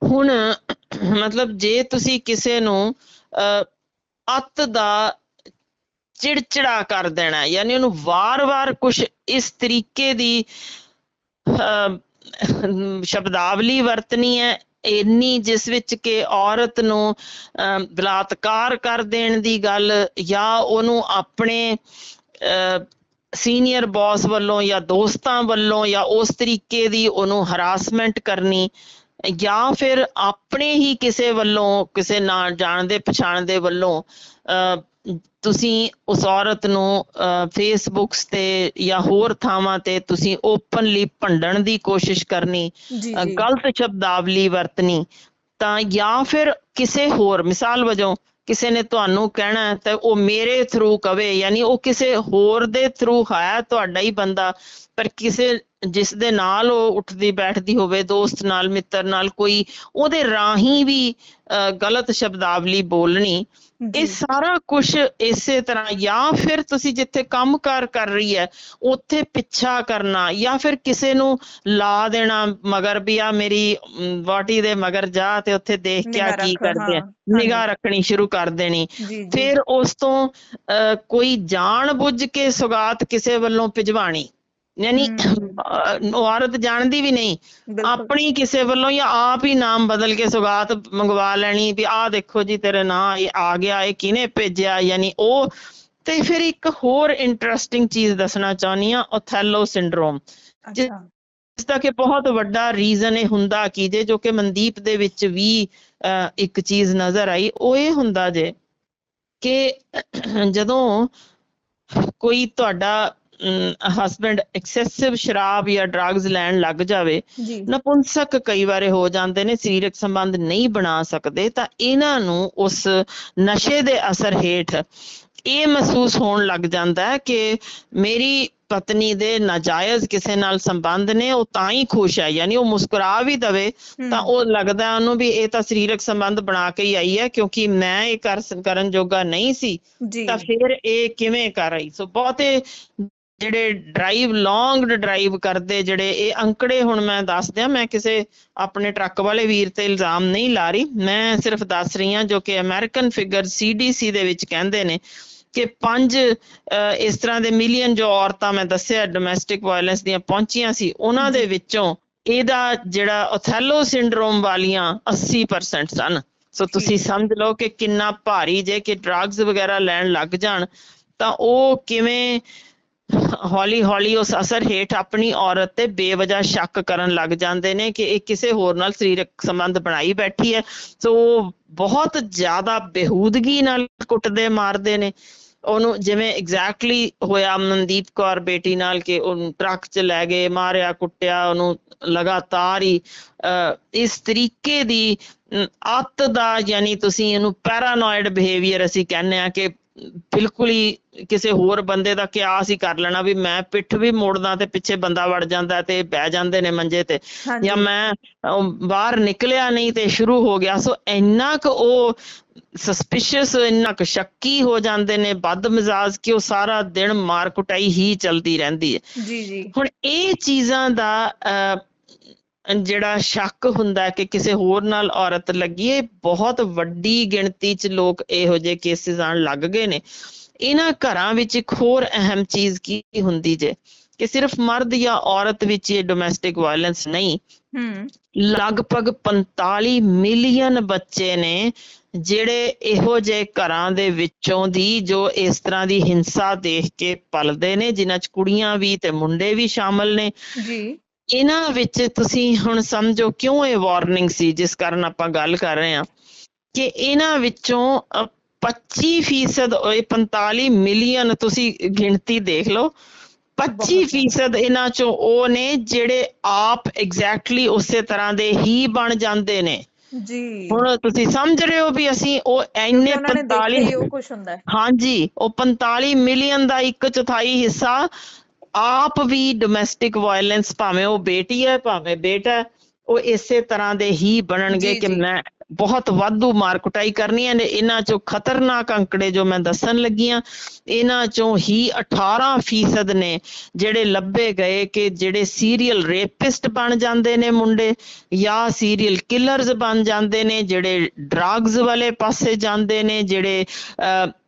ਹੁਣ ਮਤਲਬ ਜੇ ਤੁਸੀਂ ਕਿਸੇ ਨੂੰ ਅੱਤ ਦਾ ਚਿੜਚਿੜਾ ਕਰ ਦੇਣਾ ਯਾਨੀ ਉਹਨੂੰ ਵਾਰ-ਵਾਰ ਕੁਛ ਇਸ ਤਰੀਕੇ ਦੀ ਸ਼ਬਦਾਵਲੀ ਵਰਤਣੀ ਹੈ ਇੰਨੀ ਜਿਸ ਵਿੱਚ ਕਿ ਔਰਤ ਨੂੰ ਬਲਾਤਕਾਰ ਕਰ ਦੇਣ ਦੀ ਗੱਲ ਜਾਂ ਉਹਨੂੰ ਆਪਣੇ ਸੀਨੀਅਰ ਬੌਸ ਵੱਲੋਂ ਜਾਂ ਦੋਸਤਾਂ ਵੱਲੋਂ ਜਾਂ ਉਸ ਤਰੀਕੇ ਦੀ ਉਹਨੂੰ ਹਰਾਸਮੈਂਟ ਕਰਨੀ ਜਾਂ ਫਿਰ ਆਪਣੇ ਹੀ ਕਿਸੇ ਵੱਲੋਂ ਕਿਸੇ ਨਾ ਜਾਣਦੇ ਪਛਾਣਦੇ ਵੱਲੋਂ ਤੁਸੀਂ ਉਸ ਔਰਤ ਨੂੰ ਫੇਸਬੁੱਕਸ ਤੇ ਜਾਂ ਹੋਰ ਥਾਵਾਂ ਤੇ ਤੁਸੀਂ ਓਪਨਲੀ ਭੰਡਣ ਦੀ ਕੋਸ਼ਿਸ਼ ਕਰਨੀ, ਗਲਤ ਸ਼ਬਦਾਵਲੀ ਵਰਤਣੀ ਤਾਂ ਜਾਂ ਫਿਰ ਕਿਸੇ ਹੋਰ ਮਿਸਾਲ ਵਜੋਂ ਕਿਸੇ ਨੇ ਤੁਹਾਨੂੰ ਕਹਿਣਾ ਤਾਂ ਉਹ ਮੇਰੇ ਥਰੂ ਕਵੇ ਯਾਨੀ ਉਹ ਕਿਸੇ ਹੋਰ ਦੇ ਥਰੂ ਹੈ ਤੁਹਾਡਾ ਹੀ ਬੰਦਾ ਪਰ ਕਿਸੇ ਜਿਸ ਦੇ ਨਾਲ ਉਹ ਉੱਠਦੀ ਬੈਠਦੀ ਹੋਵੇ ਦੋਸਤ ਨਾਲ ਮਿੱਤਰ ਨਾਲ ਕੋਈ ਉਹਦੇ ਰਾਹੀਂ ਵੀ ਗਲਤ ਸ਼ਬਦਾਵਲੀ ਬੋਲਣੀ ਇਹ ਸਾਰਾ ਕੁਛ ਇਸੇ ਤਰ੍ਹਾਂ ਜਾਂ ਫਿਰ ਤੁਸੀਂ ਜਿੱਥੇ ਕੰਮਕਾਰ ਕਰ ਰਹੀ ਹੈ ਉੱਥੇ ਪਿੱਛਾ ਕਰਨਾ ਜਾਂ ਫਿਰ ਕਿਸੇ ਨੂੰ ਲਾ ਦੇਣਾ ਮਗਰ ਵੀ ਆ ਮੇਰੀ ਵਹੁਟੀ ਦੇ ਮਗਰ ਜਾ ਤੇ ਉੱਥੇ ਦੇਖ ਕੇ ਕੀ ਕਰਦੇ ਆ ਨਿਗਾਹ ਰੱਖਣੀ ਸ਼ੁਰੂ ਕਰ ਦੇਣੀ। ਫਿਰ ਉਸ ਤੋਂ ਕੋਈ ਜਾਣ ਬੁੱਝ ਕੇ ਸੁਗਾਤ ਕਿਸੇ ਵੱਲੋਂ ਭਿਜਵਾਣੀ ਯਾਨੀ ਔਰਤ ਜਾਣਦੀ ਵੀ ਨਹੀਂ ਆਪਣੀ ਕਿਸੇ ਵੱਲੋਂ ਜਾਂ ਆਪ ਹੀ ਨਾਮ ਬਦਲ ਕੇ ਸੁਗਾਤ ਮੰਗਵਾ ਲੈਣੀ ਵੀ ਆਹ ਦੇਖੋ ਜੀ ਤੇਰੇ ਨਾਂ ਇਹ ਆ ਗਿਆ ਇਹ ਕਿਹਨੇ ਭੇਜਿਆ ਯਾਨੀ ਉਹ। ਤੇ ਫਿਰ ਇੱਕ ਹੋਰ ਇੰਟਰਸਟਿੰਗ ਚੀਜ਼ ਦੱਸਣਾ ਚਾਹੁੰਦੀ ਹਾਂ ਓਥੈਲੋ ਸਿੰਡਰੋਮ ਜਿਸਦਾ ਕਿ ਬਹੁਤ ਵੱਡਾ ਰੀਜ਼ਨ ਇਹ ਹੁੰਦਾ ਕੀ ਜੇ ਜੋ ਕਿ ਮਨਦੀਪ ਦੇ ਵਿੱਚ ਵੀ ਇੱਕ ਚੀਜ਼ ਨਜ਼ਰ ਆਈ ਉਹ ਇਹ ਹੁੰਦਾ ਜੇ ਕਿ ਜਦੋਂ ਕੋਈ ਤੁਹਾਡਾ ਹਸਬੈਂਡ ਐਕਸੈਸਿਵ ਸ਼ਰਾਬ ਜਾਂ ਡਰੱਗਸ ਲੈਣ ਲੱਗ ਜਾਵੇ ਨਪੁੰਸਕ ਕਈ ਵਾਰ ਹੋ ਜਾਂਦੇ ਨੇ ਸਰੀਰਕ ਸੰਬੰਧ ਨਹੀਂ ਬਣਾ ਸਕਦੇ ਤਾਂ ਇਹਨਾਂ ਨੂੰ ਉਸ ਨਸ਼ੇ ਦੇ ਅਸਰ ਹੇਠ ਇਹ ਮਹਿਸੂਸ ਹੋਣ ਲੱਗ ਜਾਂਦਾ ਹੈ ਕਿ ਮੇਰੀ ਪਤਨੀ ਦੇ ਨਾਜਾਇਜ਼ ਕਿਸੇ ਨਾਲ ਸੰਬੰਧ ਨੇ ਉਹ ਤਾਂ ਹੀ ਖੁਸ਼ ਹੈ ਯਾਨੀ ਉਹ ਮੁਸਕਰਾ ਵੀ ਦਵੇ ਤਾਂ ਉਹ ਲੱਗਦਾ ਉਹਨੂੰ ਵੀ ਇਹ ਤਾਂ ਸਰੀਰਕ ਸੰਬੰਧ ਬਣਾ ਕੇ ਹੀ ਆਈ ਹੈ ਕਿਉਂਕਿ ਮੈਂ ਇਹ ਕਰਨ ਜੋਗਾ ਨਹੀਂ ਸੀ ਤਾਂ ਫਿਰ ਇਹ ਕਿਵੇਂ ਕਰ ਰਹੀ। ਸੋ ਬਹੁਤੇ ਜਿਹੜੇ ਲੌਂਗ ਡਰਾਈਵ ਕਰਦੇ ਜਿਹੜੇ ਇਹ ਅੰਕੜੇ ਹੁਣ ਮੈਂ ਦੱਸ ਦਿਆਂ ਮੈਂ ਕਿਸੇ ਆਪਣੇ ਟਰੱਕ ਵਾਲੇ ਵੀਰ ਤੇ ਇਲਜ਼ਾਮ ਨਹੀਂ ਲਾ ਰਹੀ ਮੈਂ ਸਿਰਫ ਦੱਸ ਰਹੀ ਹਾਂ ਜੋ ਕਿ ਅਮਰੀਕਨ ਫਿਗਰ CDC ਦੇ ਵਿੱਚ ਕਹਿੰਦੇ ਨੇ ਕਿ 5 ਇਸ ਤਰ੍ਹਾਂ ਦੇ ਮਿਲੀਅਨ ਜੋ ਔਰਤਾਂ ਮੈਂ ਦੱਸਿਆ ਡੋਮੈਸਟਿਕ ਵਾਇਲੈਂਸ ਦੀਆਂ ਪਹੁੰਚੀਆਂ ਸੀ ਉਹਨਾਂ ਦੇ ਵਿੱਚੋਂ ਇਹਦਾ ਜਿਹੜਾ ਓਥੈਲੋ ਸਿੰਡਰੋਮ ਵਾਲੀਆਂ 80% ਸਨ। ਸੋ ਤੁਸੀਂ ਸਮਝ ਲਓ ਕਿ ਕਿੰਨਾ ਭਾਰੀ ਜੇ ਕਿ ਡਰੱਗਸ ਵਗੈਰਾ ਲੈਣ ਲੱਗ ਜਾਣ ਤਾਂ ਉਹ ਕਿਵੇਂ ਹੌਲੀ ਹੌਲੀ ਉਸ ਅਸਰ ਹੇਠ ਆਪਣੀ ਔਰਤ ਤੇ ਬੇਵਜ੍ਹਾ ਸ਼ੱਕ ਕਰਨ ਲੱਗ ਜਾਂਦੇ ਨੇ ਕਿ ਇਹ ਕਿਸੇ ਹੋਰ ਨਾਲ ਸਰੀਰਕ ਸੰਬੰਧ ਬਣਾਈ ਬੈਠੀ ਹੈ। ਸੋ ਬਹੁਤ ਜ਼ਿਆਦਾ ਬੇਹੂਦਗੀ ਨਾਲ ਕੁੱਟਦੇ ਮਾਰਦੇ ਨੇ ਉਹਨੂੰ ਜਿਵੇਂ ਐਗਜ਼ੈਕਟਲੀ ਹੋਇਆ ਮਨਦੀਪ ਕੌਰ ਬੇਟੀ ਨਾਲ ਕਿ ਉਹਨੂੰ ਟਰੱਕ 'ਚ ਲੈ ਗਏ ਮਾਰਿਆ ਕੁੱਟਿਆ ਉਹਨੂੰ ਲਗਾਤਾਰ ਹੀ ਇਸ ਤਰੀਕੇ ਦੀ ਅੱਤ ਦਾ ਯਾਨੀ ਤੁਸੀਂ ਇਹਨੂੰ ਪੈਰਾਨੋਇਡ ਬਿਹੇਵੀਅਰ ਅਸੀਂ ਕਹਿੰਦੇ ਹਾਂ ਕਿ ਬਿਲਕੁਲ ਹੀ ਕਿਸੇ ਹੋਰ ਬੰਦੇ ਦਾ ਕਿਆਸ ਹੀ ਕਰ ਲੈਣਾ ਵੀ ਮੈਂ ਪਿੱਠ ਵੀ ਮੋੜਦਾ ਤੇ ਪਿੱਛੇ ਬੰਦਾ ਵੜ ਜਾਂਦਾ ਤੇ ਬਹਿ ਜਾਂਦੇ ਨੇ ਮੰਜੇ ਤੇ ਜਾਂ ਮੈਂ ਬਾਹਰ ਨਿਕਲਿਆ ਨਹੀਂ ਤੇ ਸ਼ੁਰੂ ਹੋ ਗਿਆ। ਸੋ ਇੰਨਾ ਕੁ ਉਹ ਸਸਪੀਸ਼ੀਅਸ ਇੰਨਾ ਕੁ ਸ਼ੱਕੀ ਹੋ ਜਾਂਦੇ ਨੇ ਬਦਮਿਜ਼ਾਜ ਕਿ ਉਹ ਸਾਰਾ ਦਿਨ ਮਾਰ ਕੁਟਾਈ ਹੀ ਚਲਦੀ ਰਹਿੰਦੀ ਹੈ। ਹੁਣ ਇਹ ਚੀਜ਼ਾਂ ਦਾ ਜਿਹੜਾ ਸ਼ੱਕ ਹੁੰਦਾ ਕਿ ਕਿਸੇ ਹੋਰ ਨਾਲ ਔਰਤ ਲੱਗੀ ਇਹ ਬਹੁਤ ਵੱਡੀ ਗਿਣਤੀ 'ਚ ਲੋਕ ਇਹੋ ਜਿਹੇ ਕੇਸਿਸ ਆਉਣ ਲੱਗ ਗਏ ਨੇ। ਇਹਨਾਂ ਘਰਾਂ ਵਿੱਚ ਇੱਕ ਹੋਰ ਅਹਿਮ ਚੀਜ਼ ਕੀ ਹੁੰਦੀ ਜੇ ਕਿ ਸਿਰਫ ਮਰਦ ਜਾਂ ਔਰਤ ਵਿੱਚ ਇਹ ਡੋਮੈਸਟਿਕ ਵਾਇਲੈਂਸ ਨਹੀਂ ਲਗਭਗ 45 ਮਿਲੀਅਨ ਬੱਚੇ ਨੇ ਜਿਹੜੇ ਇਹੋ ਜਿਹੇ ਘਰਾਂ ਦੇ ਵਿੱਚੋਂ ਦੀ ਜੋ ਇਸ ਤਰ੍ਹਾਂ ਦੀ ਹਿੰਸਾ ਦੇਖ ਕੇ ਪਲਦੇ ਨੇ ਜਿਨ੍ਹਾਂ 'ਚ ਕੁੜੀਆਂ ਵੀ ਤੇ ਮੁੰਡੇ ਵੀ ਸ਼ਾਮਲ ਨੇ। ਇਹਨਾਂ ਵਿੱਚ ਤੁਸੀਂ ਹੁਣ ਸਮਝੋ ਕਿਉਂ ਇਹ ਵਾਰਨਿੰਗ ਸੀ ਜਿਸ ਕਾਰਨ ਆਪਾਂ ਗੱਲ ਕਰ ਰਹੇ ਹਾਂ ਕਿ ਇਹਨਾਂ ਵਿੱਚੋਂ 25% 45 ਮਿਲੀਅਨ ਤੁਸੀਂ ਗਿਣਤੀ ਦੇਖ ਲਓ 25% ਇਹਨਾਂ ਚੋਂ ਉਹ ਨੇ ਜਿਹੜੇ ਆਪ ਐਗਜ਼ੈਕਟਲੀ ਉਸੇ ਤਰ੍ਹਾਂ ਦੇ ਹੀ ਬਣ ਜਾਂਦੇ ਨੇ। ਜੀ ਹੁਣ ਤੁਸੀਂ ਸਮਝ ਰਹੇ ਹੋ ਵੀ ਅਸੀਂ ਉਹ ਇੰਨੇ ਉਹਨਾਂ ਨੇ 45 ਦੇਖਿਆ ਹੀ ਉਹ ਕੁਝ ਹੁੰਦਾ ਹੈ। ਹਾਂਜੀ ਉਹ 45 ਮਿਲੀਅਨ ਦਾ 1/4 ਹਿੱਸਾ ਆਪ ਵੀ ਡੋਮੈਸਟਿਕ ਵਾਇਲੈਂਸ, ਭਾਵੇਂ ਉਹ ਬੇਟੀ ਹੈ ਭਾਵੇਂ ਬੇਟਾ ਹੈ, ਉਹ ਇਸੇ ਤਰ੍ਹਾਂ ਦੇ ਹੀ ਬਣਨਗੇ ਜੀ ਕਿ ਜੀ ਮੈਂ ਬਹੁਤ ਵਾਧੂ ਮਾਰ ਕੁਟਾਈ ਕਰਨੀ ਹੈ। ਇਹਨਾਂ ਚੋਂ ਖਤਰਨਾਕ ਅੰਕੜੇ ਜੋ ਮੈਂ ਦੱਸਣ ਲੱਗੀ ਹਾਂ, ਇਹਨਾਂ ਚੋਂ ਹੀ 18% ਨੇ ਜਿਹੜੇ ਲੱਭੇ ਗਏ ਕਿ ਜਿਹੜੇ ਸੀਰੀਅਲ ਰੇਪਿਸਟ ਬਣ ਜਾਂਦੇ ਨੇ ਮੁੰਡੇ, ਜਾਂ ਸੀਰੀਅਲ ਕਿਲਰਸ ਬਣ ਜਾਂਦੇ ਨੇ, ਜਿਹੜੇ ਡਰੱਗਸ ਵਾਲੇ ਪਾਸੇ ਜਾਂਦੇ ਨੇ, ਜਿਹੜੇ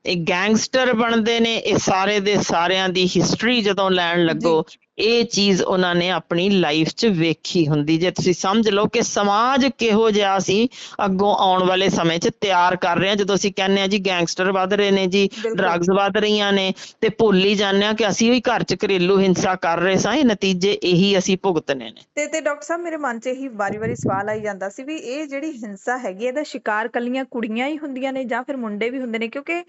ਇਹ ਗੈਂਗਸਟਰ ਬਣਦੇ ਨੇ। ਇਹ ਸਾਰੇ ਦੇ ਸਾਰਿਆਂ ਦੀ ਹਿਸਟਰੀ ਜਦੋਂ ਲੈਣ ਜੀ ਲੱਗੋ, ਇਹ ਚੀਜ਼ ਉਹਨਾਂ ਨੇ ਆਪਣੀ ਲਾਈਫ 'ਚ ਵੇਖੀ ਹੁੰਦੀ। ਜੇ ਤੁਸੀਂ ਸਮਝ ਲਓ ਕਿ ਸਮਾਜ ਕਿਹੋ ਜਿਹਾ ਅਸੀਂ ਅੱਗੋਂ ਆਉਣ ਵਾਲੇ ਸਮੇਂ 'ਚ ਤਿਆਰ ਕਰ ਰਹੇ ਹਾਂ, ਜਦੋਂ ਅਸੀਂ ਕਹਿੰਦੇ ਹਾਂ ਜੀ ਗੈਂਗਸਟਰ ਵੱਧ ਰਹੇ ਨੇ ਜੀ, ਬਿਲਕੁਲ ਡਰੱਗਸ ਵੱਧ ਰਹੀਆਂ ਨੇ, ਤੇ ਭੁੱਲ ਹੀ ਜਾਂਦੇ ਹਾਂ ਕਿ ਅਸੀਂ ਵੀ ਘਰ 'ਚ ਘਰੇਲੂ ਹਿੰਸਾ ਕਰ ਰਹੇ ਸਾਂ, ਇਹ ਨਤੀਜੇ ਇਹੀ ਅਸੀਂ ਭੁਗਤਨੇ ਨੇ। ਤੇ ਡਾਕਟਰ ਸਾਹਿਬ ਮੇਰੇ ਮਨ 'ਚ ਇਹੀ ਵਾਰੀ-ਵਾਰੀ ਸਵਾਲ ਆਈ ਜਾਂਦਾ ਸੀ ਵੀ ਇਹ ਜਿਹੜੀ ਹਿੰਸਾ ਹੈਗੀ ਇਹਦਾ ਸ਼ਿਕਾਰ ਕੱਲੀਆਂ ਕੁੜੀਆਂ ਹੀ ਹੁੰਦੀਆਂ ਨੇ ਜਾਂ ਫਿਰ ਮੁੰਡੇ ਵੀ ਹੁੰਦੇ ਨੇ? ਕਿਉਂਕਿ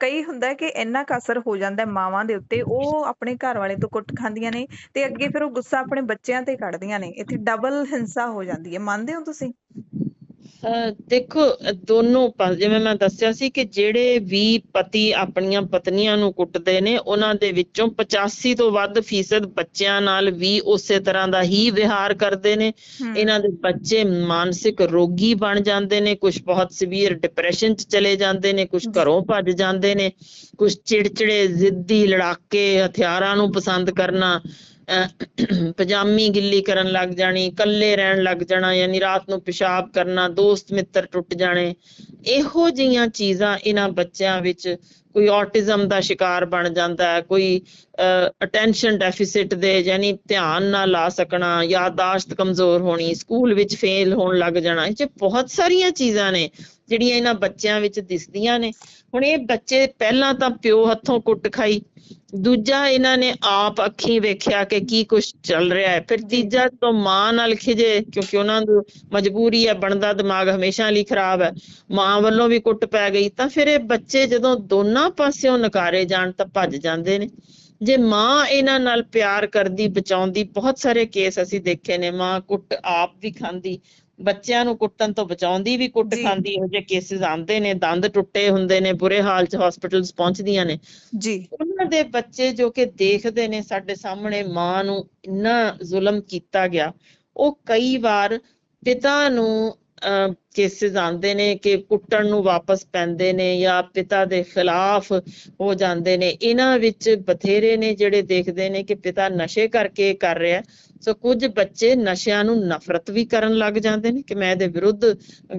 ਕਈ ਹੁੰਦਾ ਹੈ ਕਿ ਇੰਨਾ ਕੁ ਅਸਰ ਹੋ ਜਾਂਦਾ ਹੈ ਮਾਵਾਂ ਦੇ ਉੱਤੇ, ਉਹ ਆਪਣੇ ਘਰ ਵਾਲੇ ਤੋਂ ਕੁੱਟ ਖਾਂਦੀਆਂ ਨੇ ਤੇ ਅੱਗੇ ਫਿਰ ਉਹ ਗੁੱਸਾ ਆਪਣੇ ਬੱਚਿਆਂ ਤੇ ਕੱਢਦੀਆਂ ਨੇ, ਇੱਥੇ ਡਬਲ ਹਿੰਸਾ ਹੋ ਜਾਂਦੀ ਹੈ। ਮੰਨਦੇ ਹੋ ਤੁਸੀਂ? ਦੇਖੋ ਦੋਨੋਂ ਜਿਵੇਂ ਮੈਂ ਦੱਸਿਆ ਸੀ ਕਿ ਜਿਹੜੇ ਵੀ ਪਤੀ ਆਪਣੀਆਂ ਪਤਨੀਆਂ ਨੂੰ ਕੁੱਟਦੇ ਨੇ, ਉਹਨਾਂ ਦੇ ਵਿੱਚੋਂ 85 ਤੋਂ ਵੱਧ ਫੀਸਦ ਬੱਚਿਆਂ ਨਾਲ ਵੀ ਉਸੇ ਤਰ੍ਹਾਂ ਦਾ ਹੀ ਵਿਹਾਰ ਕਰਦੇ ਨੇ। ਇਹਨਾਂ ਦੇ ਬੱਚੇ ਮਾਨਸਿਕ ਰੋਗੀ ਬਣ ਜਾਂਦੇ ਨੇ, ਕੁਝ ਬਹੁਤ ਸੀਵੀਅਰ ਡਿਪਰੈਸ਼ਨ 'ਚ ਚਲੇ ਜਾਂਦੇ ਨੇ, ਕੁਝ ਘਰੋਂ ਭੱਜ ਜਾਂਦੇ ਨੇ, ਕੁਝ ਚਿੜਚਿੜੇ, ਜ਼ਿੱਦੀ, ਲੜਾਕੇ, ਹਥਿਆਰਾਂ ਨੂੰ ਪਸੰਦ ਕਰਨਾ, ਪਜਾਮੀ ਗਿੱਲੀ ਕਰਨ ਲੱਗ ਜਾਣੀ, ਇਕੱਲੇ ਰਹਿਣ ਲੱਗ ਜਾਣਾ, ਯਾਨੀ ਰਾਤ ਨੂੰ ਪਿਸ਼ਾਬ ਕਰਨਾ, ਦੋਸਤ ਮਿੱਤਰ ਟੁੱਟ ਜਾਣੇ, ਇਹੋ ਜਿਹੀਆਂ ਚੀਜ਼ਾਂ ਇਹਨਾਂ ਬੱਚਿਆਂ ਵਿੱਚ। ਕੋਈ ਔਟਿਜ਼ਮ ਦਾ ਸ਼ਿਕਾਰ ਬਣ ਜਾਂਦਾ ਹੈ, ਕੋਈ ਅਟੈਂਸ਼ਨ ਡੈਫਿਸਿਟ ਦੇ ਯਾਨੀ ਧਿਆਨ ਨਾ ਲਾ ਸਕਣਾ, ਯਾਦਾਸ਼ਤ ਕਮਜ਼ੋਰ ਹੋਣੀ, ਸਕੂਲ ਵਿੱਚ ਫੇਲ ਹੋਣ ਲੱਗ ਜਾਣਾ। ਇਹ 'ਚ ਬਹੁਤ ਸਾਰੀਆਂ ਚੀਜ਼ਾਂ ਨੇ ਜਿਹੜੀਆਂ ਇਹਨਾਂ ਬੱਚਿਆਂ ਵਿੱਚ ਦਿਸਦੀਆਂ ਨੇ। ਹੁਣ ਇਹ ਬੱਚੇ ਪਹਿਲਾਂ ਤਾਂ ਪਿਓ ਹੱਥੋਂ ਕੁੱਟ ਖਾਈ, ਦੂਜਾ ਇਹਨਾਂ ਨੇ ਆਪ ਅੱਖੀਂ ਵੇਖਿਆ ਕਿ ਕੀ ਕੁਛ ਚੱਲ ਰਿਹਾ ਹੈ, ਫਿਰ ਤੀਜਾ ਤੋਂ ਮਾਂ ਨਾਲ ਖਿਜੇ ਕਿਉਂਕਿ ਉਹਨਾਂ ਨੂੰ ਮਜਬੂਰੀ ਹੈ, ਬਣਦਾ ਦਿਮਾਗ ਹਮੇਸ਼ਾ ਲਈ ਖਰਾਬ ਹੈ, ਮਾਂ ਵੱਲੋਂ ਵੀ ਕੁੱਟ ਪੈ ਗਈ, ਤਾਂ ਫਿਰ ਇਹ ਬੱਚੇ ਜਦੋਂ ਦੋਨਾਂ ਪਾਸਿਓਂ ਨਕਾਰੇ ਜਾਣ ਤਾਂ ਭੱਜ ਜਾਂਦੇ ਨੇ। ਜੇ ਮਾਂ ਇਹਨਾਂ ਨਾਲ ਪਿਆਰ ਕਰਦੀ, ਬਚਾਉਂਦੀ, ਬਹੁਤ ਸਾਰੇ ਕੇਸ ਅਸੀਂ ਦੇਖੇ ਨੇ, ਮਾਂ ਕੁੱਟ ਆਪ ਵੀ ਖਾਂਦੀ, ਬੱਚਿਆਂ ਨੂੰ ਕੁੱਟਣ ਤੋਂ ਬਚਾਉਂਦੀ ਵੀ ਕੁੱਟ ਖਾਂਦੀ, ਇਹੋ ਜਿਹੇ ਕੇਸਿਸ ਆਉਂਦੇ ਨੇ, ਦੰਦ ਟੁੱਟੇ ਹੁੰਦੇ ਨੇ, ਬੁਰੇ ਹਾਲ 'ਚ ਹਸਪੀਟਲਸ ਪਹੁੰਚਦੀਆਂ ਨੇ ਜੀ। ਉਹਨਾਂ ਦੇ ਬੱਚੇ ਜੋ ਕਿ ਦੇਖਦੇ ਨੇ ਸਾਡੇ ਸਾਹਮਣੇ ਮਾਂ ਨੂੰ ਇੰਨਾ ਜ਼ੁਲਮ ਕੀਤਾ ਗਿਆ, ਉਹ ਕਈ ਵਾਰ ਪਿਤਾ ਨੂੰ ਕੇਸਿਸ ਆਉਂਦੇ ਨੇ ਕਿ ਕੁੱਟਣ ਨੂੰ ਵਾਪਸ ਪੈਂਦੇ ਨੇ ਜਾਂ ਪਿਤਾ ਦੇ ਖਿਲਾਫ ਹੋ ਜਾਂਦੇ ਨੇ। ਇਹਨਾਂ ਵਿੱਚ ਬਥੇਰੇ ਨੇ ਜਿਹੜੇ ਦੇਖਦੇ ਨੇ ਕਿ ਪਿਤਾ ਨਸ਼ੇ ਕਰਕੇ ਕਰ ਰਿਹਾ, ਸੋ ਕੁਝ ਬੱਚੇ ਨਸ਼ਿਆਂ ਨੂੰ ਨਫ਼ਰਤ ਵੀ ਕਰਨ ਲੱਗ ਜਾਂਦੇ ਨੇ ਕਿ ਮੈਂ ਇਹਦੇ ਵਿਰੁੱਧ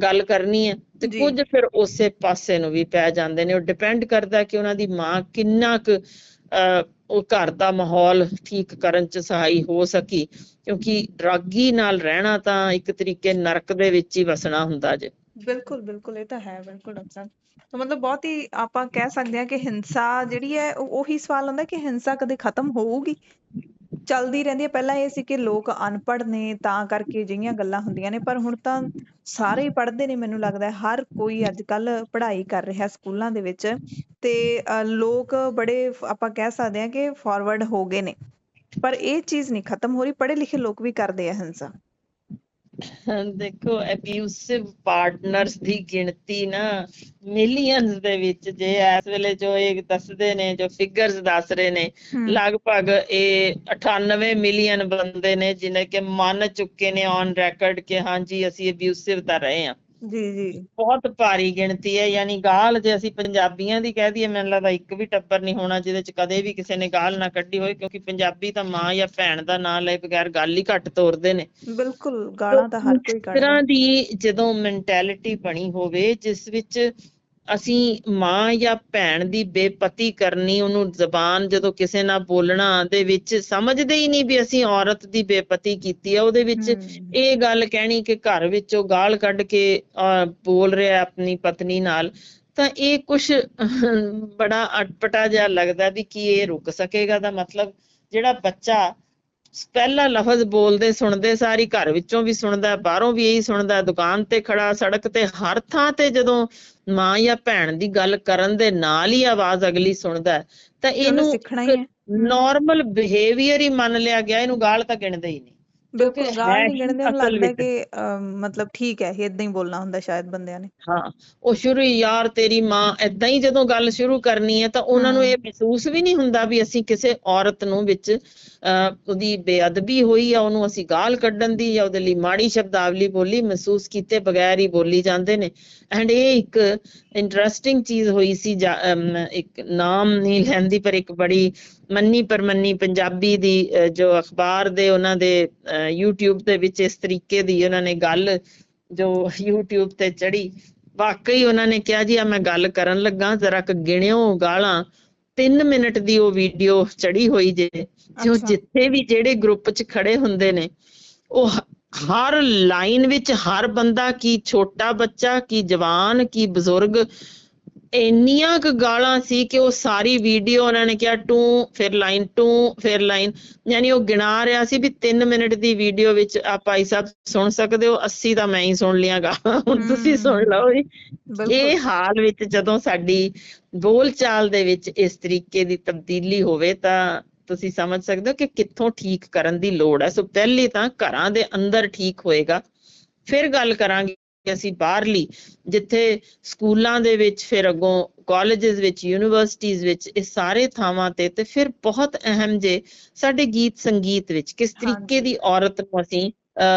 ਗੱਲ ਕਰਨੀ ਹੈ, ਤੇ ਕੁਝ ਫਿਰ ਉਸੇ ਪਾਸੇ ਨੂੰ ਵੀ ਪੈ ਜਾਂਦੇ ਨੇ। ਉਹ ਡਿਪੈਂਡ ਕਰਦਾ ਕਿ ਉਹਨਾਂ ਦੀ ਮਾਂ ਕਿੰਨਾ ਕੁ ਉਹ ਘਰ ਦਾ ਮਾਹੌਲ ਠੀਕ ਕਰਨ 'ਚ ਸਹਾਈ ਹੋ ਸਕੀ, ਕਿਉਂਕਿ ਡਰੱਗੀ ਨਾਲ ਰਹਿਣਾ ਤਾਂ ਇੱਕ ਤਰੀਕੇ ਨਰਕ ਦੇ ਵਿੱਚ ਹੀ ਵਸਣਾ ਹੁੰਦਾ ਜੇ। ਬਿਲਕੁਲ ਬਿਲਕੁਲ, ਇਹ ਤਾਂ ਹੈ। ਬਿਲਕੁਲ ਡਾਕਟਰ ਸਾਹਿਬ, ਤਾਂ ਮਤਲਬ ਬਹੁਤ ਹੀ ਆਪਾਂ ਕਹਿ ਸਕਦੇ ਹਾਂ ਕਿ ਹਿੰਸਾ ਜਿਹੜੀ ਹੈ ਉਹੀ ਸਵਾਲ ਹੁੰਦਾ ਕਿ ਹਿੰਸਾ ਕਦੇ ਖਤਮ ਹੋਊਗੀ? ਚੱਲਦੀ ਰਹਿੰਦੀ ਹੈ। ਪਹਿਲਾਂ ਇਹ ਸੀ ਕਿ ਲੋਕ ਅਨਪੜ੍ਹ ਨੇ ਤਾਂ ਕਰਕੇ ਅਜਿਹੀਆਂ ਗੱਲਾਂ ਹੁੰਦੀਆਂ ਨੇ, ਪਰ ਹੁਣ ਤਾਂ ਸਾਰੇ ਹੀ ਪੜ੍ਹਦੇ ਨੇ। ਮੈਨੂੰ ਲੱਗਦਾ ਹਰ ਕੋਈ ਅੱਜ ਕੱਲ ਪੜ੍ਹਾਈ ਕਰ ਰਿਹਾ ਸਕੂਲਾਂ ਦੇ ਵਿੱਚ, ਤੇ ਲੋਕ ਬੜੇ ਆਪਾਂ ਕਹਿ ਸਕਦੇ ਹਾਂ ਕਿ ਫਾਰਵਰਡ ਹੋ ਗਏ ਨੇ, ਪਰ ਇਹ ਚੀਜ਼ ਨਹੀਂ ਖਤਮ ਹੋ ਰਹੀ। ਪੜ੍ਹੇ ਲਿਖੇ ਲੋਕ ਵੀ ਕਰਦੇ ਆ ਹਿੰਸਾ। ਦੇਖੋ ਅਬਿਊਸਿਵ ਪਾਰਟਨਰਸ ਦੀ ਗਿਣਤੀ ਨਾ ਮਿਲੀਅਨਸ ਦੇ ਵਿੱਚ, ਜੇ ਇਸ ਵੇਲੇ ਜੋ ਇਹ ਦੱਸਦੇ ਨੇ, ਜੋ ਫਿਗਰਸ ਦੱਸ ਰਹੇ ਨੇ, ਲਗਭਗ ਇਹ 98 ਮਿਲੀਅਨ ਬੰਦੇ ਨੇ ਜਿਹਨੇ ਕਿ ਮੰਨ ਚੁੱਕੇ ਨੇ ਔਨ ਰੈਕਰਡ ਕਿ ਹਾਂਜੀ ਅਸੀਂ ਅਬਿਊਸਿਵ ਤਾਂ ਰਹੇ ਹਾਂ। ਜੀ ਜੀ, ਬਹੁਤ ਭਾਰੀ ਗਿਣਤੀ ਹੈ। ਯਾਨੀ ਗਾਲ ਜੇ ਅਸੀਂ ਪੰਜਾਬੀਆਂ ਦੀ ਕਹਿ ਦਈਏ, ਮੈਨੂੰ ਲੱਗਦਾ ਇੱਕ ਵੀ ਟੱਬਰ ਨਹੀਂ ਹੋਣਾ ਜਿਹਦੇ ਚ ਕਦੇ ਵੀ ਕਿਸੇ ਨੇ ਗਾਲ ਨਾ ਕੱਢੀ ਹੋਏ, ਕਿਉਂਕਿ ਪੰਜਾਬੀ ਤਾਂ ਮਾਂ ਜਾਂ ਭੈਣ ਦਾ ਨਾਂ ਲਏ ਬਗੈਰ ਗੱਲ ਹੀ ਘੱਟ ਤੋਰਦੇ ਨੇ। ਬਿਲਕੁਲ, ਗਾਲਾਂ ਤਾਂ ਹਰ ਕੋਈ ਕੱਢਦਾ। ਇਸ ਤਰ੍ਹਾਂ ਦੀ ਜਦੋਂ ਮੈਂਟੈਲਿਟੀ ਬਣੀ ਹੋਵੇ ਜਿਸ ਵਿੱਚ ਅਸੀਂ ਮਾਂ ਜਾਂ ਭੈਣ ਦੀ ਬੇਪਤੀ ਕਰਨੀ, ਉਹਨੂੰ ਜ਼ਬਾਨ ਜਦੋਂ ਕਿਸੇ ਨਾਲ ਬੋਲਣਾ ਦੇ ਵਿੱਚ ਸਮਝਦੇ ਹੀ ਨਹੀਂ ਵੀ ਅਸੀਂ ਔਰਤ ਦੀ ਬੇਪਤੀ ਕੀਤੀ ਆ, ਉਹਦੇ ਵਿੱਚ ਇਹ ਗੱਲ ਕਹਿਣੀ ਕਿ ਘਰ ਵਿੱਚੋਂ ਗਾਲ ਕੱਢ ਕੇ ਬੋਲ ਰਿਹਾ ਆਪਣੀ ਪਤਨੀ ਨਾਲ, ਤਾਂ ਇਹ ਕੁਛ ਬੜਾ ਅਟਪਟਾ ਜਿਹਾ ਲੱਗਦਾ ਵੀ ਕੀ ਇਹ ਰੁਕ ਸਕੇਗਾ? ਦਾ ਮਤਲਬ ਜਿਹੜਾ ਬੱਚਾ ਪਹਿਲਾ ਲਫ਼ਜ਼ ਬੋਲਦੇ ਸੁਣਦੇ ਸਾਰੀ ਘਰ ਵਿੱਚੋਂ ਵੀ ਸੁਣਦਾ, ਬਾਹਰੋਂ ਵੀ ਇਹੀ ਸੁਣਦਾ, ਦੁਕਾਨ ਤੇ ਖੜਾ, ਸੜਕ ਤੇ, ਹਰ ਥਾਂ ਤੇ ਜਦੋਂ ਮਾਂ ਜਾਂ ਭੈਣ ਦੀ ਗੱਲ ਕਰਨ ਦੇ ਨਾਲ ਹੀ ਆਵਾਜ਼ ਅਗਲੀ ਸੁਣਦਾ, ਤਾਂ ਇਹਨੂੰ ਸਿੱਖਣਾ ਹੀ ਹੈ। ਨਾਰਮਲ ਬਿਹੇਵੀਅਰ ਹੀ ਮੰਨ ਲਿਆ ਗਿਆ, ਇਹਨੂੰ ਗਾਲ ਤਾਂ ਗਿਣਦੇ ਹੀ ਨਹੀਂ ਕਿਉਂਕਿ ਬਿਲਕੁਲ ਹੈ ਗਾਲ ਨਹੀਂ ਹੀ ਗਿਣਦੇ, ਉਹਨੂੰ ਅਸਲ ਲੱਗਦਾ ਵਿੱਚ। ਕਿ ਮਤਲਬ ਠੀਕ ਹੈ ਏਦਾਂ ਹੀ ਬੋਲਣਾ ਹੁੰਦਾ ਸ਼ਾਇਦ ਬੰਦਿਆਂ ਨੇ। ਹਾਂ, ਉਹ ਸ਼ੁਰੂ ਹੀ ਯਾਰ ਤੇਰੀ ਮਾਂ ਏਦਾਂ ਹੀ ਜਦੋਂ ਗੱਲ ਸ਼ੁਰੂ ਕਰਨੀ ਹੈ ਤਾਂ ਉਹਨਾਂ ਨੂੰ ਇਹ ਮਹਿਸੂਸ ਵੀ ਨਹੀਂ ਹੁੰਦਾ ਵੀ ਅਸੀਂ ਕਿਸੇ ਔਰਤ ਨੂੰ ਵਿੱਚ ਉਹਦੀ ਬੇਅਦਬੀ ਹੋਈ ਆ, ਉਹਨੂੰ ਅਸੀਂ ਗਾਲ ਕੱਢਣ ਦੀ ਜਾਂ ਉਹਦੇ ਲਈ ਮਾੜੀ ਸ਼ਬਦਾਵਲੀ ਬੋਲੀ, ਮਹਿਸੂਸ ਕੀਤੇ ਬਗੈਰ ਹੀ ਬੋਲੀ ਜਾਂਦੇ ਨੇ। ਐਂਡ ਇਹ ਇੱਕ ਇੰਟਰਸਟਿੰਗ ਚੀਜ਼ ਹੋਈ ਸੀ, ਇੱਕ ਨਾਮ ਨਹੀਂ ਲੈਂਦੀ ਪਰ ਇੱਕ ਬੜੀ ਮੰਨੀ ਪਰਮੰਨੀ ਪੰਜਾਬੀ ਦੀ ਜੋ ਅਖਬਾਰ ਦੇ ਉਹਨਾਂ ਦੇ YouTube ਦੇ ਵਿੱਚ ਇਸ ਤਰੀਕੇ ਦੀ ਉਹਨਾਂ ਨੇ ਗੱਲ ਜੋ YouTube ਤੇ ਚੜੀ, ਵਾਕਈ ਉਹਨਾਂ ਨੇ ਕਿਹਾ ਜੀ ਆ ਮੈਂ ਗੱਲ ਕਰਨ ਲੱਗਾ ਜਰਾ ਕੁ ਗਿਣਿਓ ਗਾਲਾਂ। 3 ਮਿੰਟ ਦੀ ਉਹ ਵੀਡੀਓ ਚੜੀ ਹੋਈ ਜੇ, ਜੋ ਜਿੱਥੇ ਵੀ ਜਿਹੜੇ ਗਰੁੱਪ 'ਚ ਖੜੇ ਹੁੰਦੇ ਨੇ ਉਹ ਹਰ ਲਾਈਨ ਵਿੱਚ ਹਰ ਬੰਦਾ, ਕੀ ਛੋਟਾ ਬੱਚਾ, ਕੀ ਜਵਾਨ, ਕੀ ਬਜ਼ੁਰਗ, ਇੰਨੀਆਂ ਕੁ ਗਾਲਾਂ ਸੀ ਕਿ ਉਹ ਸਾਰੀ ਵੀਡੀਓ ਉਹਨਾਂ ਨੇ ਕਿਹਾ ਟੂ ਫਿਰ ਲਾਈਨ ਟੂ ਫਿਰ ਲਾਈਨ, ਯਾਨੀ ਉਹ ਗਿਣਾ ਰਿਹਾ ਸੀ ਵੀ 3 ਮਿੰਟ ਦੀ ਵੀਡੀਓ ਵਿੱਚ ਆ ਭਾਈ ਸਾਹਿਬ ਸੁਣ ਸਕਦੇ ਹੋ, 80 ਤਾਂ ਮੈਂ ਹੀ ਸੁਣ ਲਿਆ ਗਾਲਾਂ, ਹੁਣ ਤੁਸੀਂ ਸੁਣ ਲਓ ਜੀ। ਇਹ ਹਾਲ ਵਿੱਚ ਜਦੋਂ ਸਾਡੀ ਬੋਲਚਾਲ ਦੇ ਵਿੱਚ ਇਸ ਤਰੀਕੇ ਦੀ ਤਬਦੀਲੀ ਹੋਵੇ ਤਾਂ ਤੁਸੀਂ ਸਮਝ ਸਕਦੇ ਹੋ ਕਿ ਕਿੱਥੋਂ ਠੀਕ ਕਰਨ ਦੀ ਲੋੜ ਹੈ। ਸੋ ਪਹਿਲੀ ਤਾਂ ਘਰਾਂ ਦੇ ਅੰਦਰ ਠੀਕ ਹੋਏਗਾ, ਫਿਰ ਗੱਲ ਕਰਾਂਗੇ ਅਸੀਂ ਬਾਹਰਲੀ, ਜਿੱਥੇ ਸਕੂਲਾਂ ਦੇ ਵਿੱਚ, ਫਿਰ ਅੱਗੋਂ ਕਾਲਜਿਸ ਵਿੱਚ, ਯੂਨੀਵਰਸਿਟੀਜ਼ ਵਿੱਚ, ਇਹ ਸਾਰੇ ਥਾਵਾਂ ਤੇ ਫਿਰ ਬਹੁਤ ਅਹਿਮ ਜੇ ਸਾਡੇ ਗੀਤ ਸੰਗੀਤ ਵਿੱਚ ਕਿਸ ਤਰੀਕੇ ਦੀ ਔਰਤ ਨੂੰ ਅਸੀਂ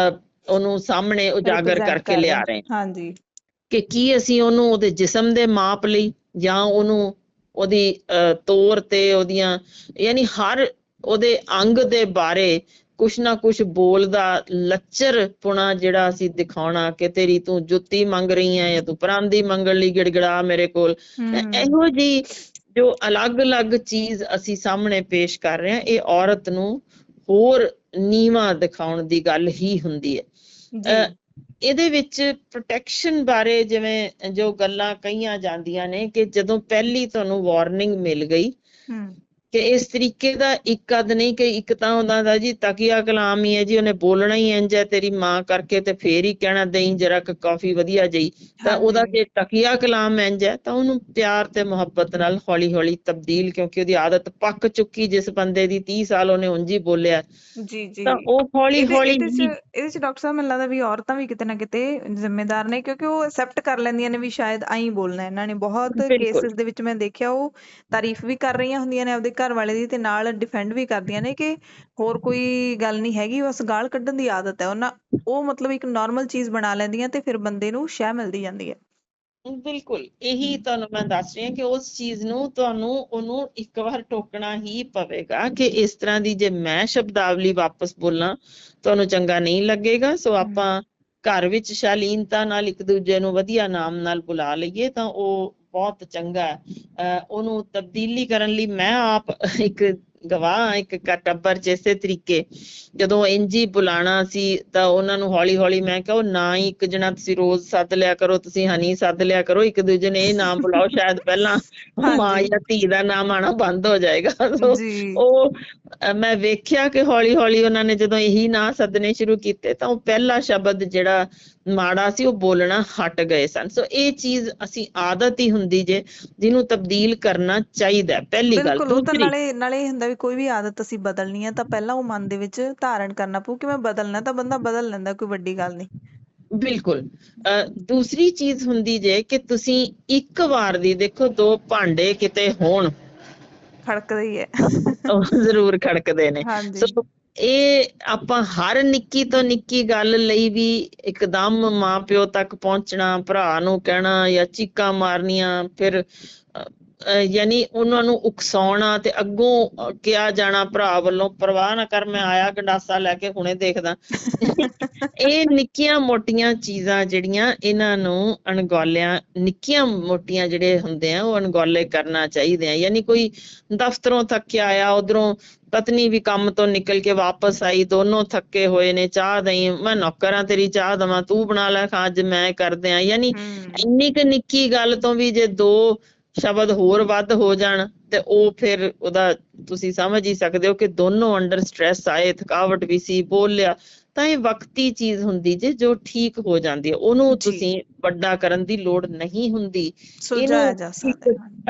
ਉਹਨੂੰ ਸਾਹਮਣੇ ਉਜਾਗਰ ਕਰਕੇ ਲਿਆ ਰਹੇ ਹਾਂ, ਕਿ ਕੀ ਅਸੀਂ ਉਹਨੂੰ ਉਹਦੇ ਜਿਸਮ ਦੇ ਮਾਪ ਲਈ ਜਾਂ ਉਹਨੂੰ ਉਹਦੀ ਤੌਰ ਤੇ ਉਹਦੀਆਂ ਯਾਨੀ ਹਰ ਉਹਦੇ ਅੰਗ ਦੇ ਬਾਰੇ ਕੁਛ ਨਾ ਕੁਛ ਬੋਲਦਾ ਲੱਚਰਪੁਣਾ ਜਿਹੜਾ ਅਸੀਂ ਦਿਖਾਉਣਾ ਕਿ ਤੇਰੀ ਤੂੰ ਜੁੱਤੀ ਮੰਗ ਰਹੀ ਹੈ ਜਾਂ ਤੂੰ ਪਰਾਂਦੀ ਮੰਗਣ ਲਈ ਗਿੜਗਿੜਾ ਮੇਰੇ ਕੋਲ, ਇਹੋ ਜਿਹੀ ਜੋ ਅਲੱਗ-ਅਲੱਗ ਚੀਜ਼ ਅਸੀਂ ਸਾਹਮਣੇ ਪੇਸ਼ ਕਰ ਰਹੇ ਹਾਂ, ਇਹ ਔਰਤ ਨੂੰ ਹੋਰ ਨੀਵਾਂ ਦਿਖਾਉਣ ਦੀ ਗੱਲ ਹੀ ਹੁੰਦੀ ਹੈ। ਇਹਦੇ ਵਿੱਚ ਪ੍ਰੋਟੈਕਸ਼ਨ ਬਾਰੇ ਜਿਵੇਂ ਜੋ ਗੱਲਾਂ ਕਹੀਆਂ ਜਾਂਦੀਆਂ ਨੇ ਕਿ ਜਦੋਂ ਪਹਿਲੀ ਤੁਹਾਨੂੰ ਵਾਰਨਿੰਗ ਮਿਲ ਗਈ ਕਿ ਇਸ ਤਰੀਕੇ ਦਾ ਇੱਕ ਅੱਧ ਨਹੀਂ, ਕਿ ਇੱਕ ਤਾਂ ਹੁੰਦਾ ਦਾ ਜੀ ਤਕੀਆ ਕਲਾਮ ਹੀ ਹੈ ਜੀ, ਉਹਨੇ ਬੋਲਣਾ ਹੀ ਇੰਝ ਹੈ ਤੇਰੀ ਮਾਂ ਕਰਕੇ ਤੇ ਫੇਰ ਹੀ ਕਹਿਣਾ ਦਹੀਂ ਜਰਾ ਕਾਫੀ ਵਧੀਆ ਜਿਹੀ, ਤਾਂ ਉਹਦਾ ਜੇ ਤਕੀਆ ਕਲਾਮ ਇੰਝ ਹੈ ਤਾਂ ਉਹਨੂੰ ਪਿਆਰ ਤੇ ਮੁਹੱਬਤ ਨਾਲ ਹੌਲੀ ਹੌਲੀ ਤਬਦੀਲ, ਕਿਉਂਕਿ ਉਹਦੀ ਆਦਤ ਪੱਕ ਚੁੱਕੀ, ਜਿਸ ਬੰਦੇ ਦੀ 30 ਸਾਲ ਉਹਨੇ ਉਂਝ ਹੀ ਬੋਲਿਆ, ਤਾਂ ਉਹ ਹੌਲੀ ਹੌਲੀ ਇਹਦੇ ਚ ਡਾਕਟਰ ਸਾਹਿਬ ਮੈਨੂੰ ਲੱਗਦਾ ਵੀ ਔਰਤਾਂ ਵੀ ਕਿਤੇ ਨਾ ਕਿਤੇ ਜ਼ਿੰਮੇਦਾਰ ਨੇ, ਕਿਉਂਕਿ ਉਹ ਐਕਸੈਪਟ ਕਰ ਲੈਂਦੀਆਂ ਨੇ ਵੀ ਸ਼ਾਇਦ ਆਈ ਬੋਲਣਾ ਇਹਨਾਂ ਨੇ। ਬਹੁਤ ਕੇਸਿਸ ਦੇ ਵਿੱਚ ਮੈਂ ਦੇਖਿਆ ਉਹ ਤਾਰੀਫ ਵੀ ਕਰ ਰਹੀਆਂ ਹੁੰਦੀਆਂ ਨੇ ਆਪਦੇ ਘਰ ਵਾਲੇ ਦੀ ਤੇ ਨਾਲ ਡਿਫੈਂਡ ਵੀ ਕਰਦੀਆਂ ਨੇ ਕਿ ਹੋਰ ਕੋਈ ਗੱਲ ਨਹੀਂ ਹੈਗੀ, ਬਸ ਗਾਲ ਕੱਢਣ ਦੀ ਆਦਤ ਹੈ ਉਹਨਾਂ, ਉਹ ਮਤਲਬ ਇੱਕ ਨਾਰਮਲ ਚੀਜ਼ ਬਣਾ ਲੈਂਦੀਆਂ ਤੇ ਫਿਰ ਬੰਦੇ ਨੂੰ ਸ਼ਹਿ ਮਿਲਦੀ ਜਾਂਦੀ ਹੈ। ਬਿਲਕੁਲ ਇਹੀ ਤੁਹਾਨੂੰ ਮੈਂ ਦੱਸ ਰਹੀ ਹਾਂ ਕਿ ਉਸ ਚੀਜ਼ ਨੂੰ ਤੁਹਾਨੂੰ ਉਹਨੂੰ ਇੱਕ ਵਾਰ ਟੋਕਣਾ ਹੀ ਪਵੇਗਾ ਕਿ ਇਸ ਤਰ੍ਹਾਂ ਦੀ ਜੇ ਮੈਂ ਸ਼ਬਦਾਵਲੀ ਵਾਪਸ ਬੋਲਾਂ ਤੁਹਾਨੂੰ ਚੰਗਾ ਨਹੀਂ ਲੱਗੇਗਾ। ਸੋ ਆਪਾਂ ਘਰ ਵਿੱਚ ਸ਼ਾਲੀਨਤਾ ਨਾਲ ਇੱਕ ਦੂਜੇ ਨੂੰ ਵਧੀਆ ਨਾਮ ਨਾਲ ਬੁਲਾ ਲਈਏ ਤਾਂ ਉਹ ਬਹੁਤ ਚੰਗਾ ਹੈ। ਉਹਨੂੰ ਤਬਦੀਲੀ ਕਰਨ ਲਈ ਮੈਂ ਆਪ ਇੱਕ ਗਵਾਹ, ਇੱਕ ਟੱਬਰ ਚ ਇਸੇ ਤਰੀਕੇ ਜਦੋਂ ਇੰਜੀ ਬੁਲਾਣਾ ਸੀ ਤਾਂ ਉਹਨਾਂ ਨੂੰ ਹੌਲੀ ਹੌਲੀ ਮੈਂ ਕਿਹਾ ਉਹ ਨਾ ਹੀ ਇੱਕ ਜਣਾ ਤੁਸੀਂ ਰੋਜ਼ ਸੱਦ ਲਿਆ ਕਰੋ, ਤੁਸੀਂ ਹਨੀ ਸੱਦ ਲਿਆ ਕਰੋ, ਇੱਕ ਦੂਜੇ ਨੇ ਇਹ ਨਾਮ ਬੁਲਾਓ, ਸ਼ਾਇਦ ਪਹਿਲਾਂ ਮਾਂ ਜਾਂ ਧੀ ਦਾ ਨਾਮ ਆਉਣਾ ਬੰਦ ਹੋ ਜਾਏਗਾ। ਉਹ ਮੈਂ ਵੇਖਿਆ ਕਿ ਹੌਲੀ ਹੌਲੀ ਉਹਨਾਂ ਨੇ ਜਦੋਂ ਇਹੀ ਨਾਂ ਸੱਦਣੇ ਸ਼ੁਰੂ ਕੀਤੇ ਤਾਂ ਉਹ ਪਹਿਲਾ ਸ਼ਬਦ ਜਿਹੜਾ ਮਾੜਾ ਸੀ ਉਹ ਬੋਲਣਾ ਹਟ ਗਏ ਸਨ। ਸੋ ਇਹ ਚੀਜ਼ ਅਸੀਂ ਆਦਤ ਹੀ ਹੁੰਦੀ ਜੇ ਜਿਹਨੂੰ ਤਬਦੀਲ ਕਰਨਾ ਚਾਹੀਦਾ, ਪਹਿਲੀ ਗੱਲ। ਨਾਲੇ ਇਹ ਹੁੰਦਾ ਵੀ ਕੋਈ ਵੀ ਆਦਤ ਅਸੀਂ ਬਦਲਣੀ ਹੈ ਤਾਂ ਪਹਿਲਾਂ ਉਹ ਮਨ ਦੇ ਵਿੱਚ ਧਾਰਨ ਕਰਨਾ ਪਊ ਕਿ ਮੈਂ ਬਦਲਣਾ, ਤਾਂ ਬੰਦਾ ਬਦਲ ਲੈਂਦਾ, ਕੋਈ ਵੱਡੀ ਗੱਲ ਨਹੀਂ। ਬਿਲਕੁਲ। ਦੂਸਰੀ ਚੀਜ਼ ਹੁੰਦੀ ਜੇ ਕਿ ਤੁਸੀਂ ਇੱਕ ਵਾਰ ਦੀ ਦੇਖੋ, ਦੋ ਭਾਂਡੇ ਕਿਤੇ ਹੋਣ ਖੜਕਦਾ ਹੀ ਹੈ, ਜ਼ਰੂਰ ਖੜਕਦੇ ਨੇ। ਸੋ ਇਹ ਆਪਾਂ ਹਰ ਨਿੱਕੀ ਤੋਂ ਨਿੱਕੀ ਗੱਲ ਲਈ ਵੀ ਇੱਕਦਮ ਮਾਂ ਪਿਓ ਤੱਕ ਪਹੁੰਚਣਾ, ਭਰਾ ਨੂੰ ਕਹਿਣਾ ਜਾਂ ਚੀਕਾਂ ਮਾਰਨੀਆਂ, ਫਿਰ ਯਾਨੀ ਉਹਨਾਂ ਨੂੰ ਉਕਸਾਉਣਾ ਤੇ ਅੱਗੋਂ ਕਿਹਾ ਜਾਣਾ ਭਰਾ ਵੱਲੋਂ ਪਰਵਾਹ ਨਾ ਕਰ ਮੈਂ ਆਇਆ ਗੰਡਾਸਾ ਲੈ ਕੇ ਹੁਣੇ ਦੇਖਦਾ। ਇਹ ਨਿੱਕੀਆਂ ਮੋਟੀਆਂ ਚੀਜ਼ਾਂ ਜਿਹੜੀਆਂ ਇਹਨਾਂ ਨੂੰ ਅਣਗੌਲਿਆਂ, ਨਿੱਕੀਆਂ ਮੋਟੀਆਂ ਜਿਹੜੇ ਹੁੰਦੇ ਆ ਉਹ ਅਣਗੌਲੇ ਕਰਨਾ ਚਾਹੀਦੇ ਆ। ਯਾਨੀ ਕੋਈ ਦਫ਼ਤਰੋਂ ਥੱਕਿਆ ਆਇਆ, ਉਧਰੋਂ ਪਤਨੀ ਵੀ ਕੰਮ ਤੋਂ ਨਿਕਲ ਕੇ ਵਾਪਸ ਆਈ, ਦੋਨੋਂ ਥੱਕੇ ਹੋਏ ਨੇ, ਚਾਹ ਦਈ, ਮੈਂ ਨੌਕਰਾਂ ਤੇਰੀ ਚਾਹ ਦੇਵਾਂ, ਤੂੰ ਬਣਾ ਲੈ ਖਾ, ਅੱਜ ਮੈਂ ਕਰਦੇ ਆ। ਯਾਨੀ ਇੰਨੀ ਕੁ ਨਿੱਕੀ ਗੱਲ ਤੋਂ ਵੀ ਜੇ ਦੋ ਸ਼ਬਦ ਹੋਰ ਵੱਧ ਹੋ ਜਾਣ ਤੇ ਉਹ ਫਿਰ ਉਹਦਾ ਤੁਸੀਂ ਸਮਝ ਹੀ ਸਕਦੇ ਹੋ ਕਿ ਦੋਨੋਂ ਅੰਡਰ ਸਟ੍ਰੈਸ ਆਏ, ਥਕਾਵਟ ਵੀ ਸੀ, ਬੋਲ ਲਿਆ, ਤਾਂ ਇਹ ਵਕਤੀ ਚੀਜ਼ ਹੁੰਦੀ ਜੇ ਜੋ ਠੀਕ ਹੋ ਜਾਂਦੀ ਹੈ। ਉਹਨੂੰ ਤੁਸੀਂ ਵੱਡਾ ਕਰਨ ਦੀ ਲੋੜ ਨਹੀਂ ਹੁੰਦੀ। ਇਹਨੂੰ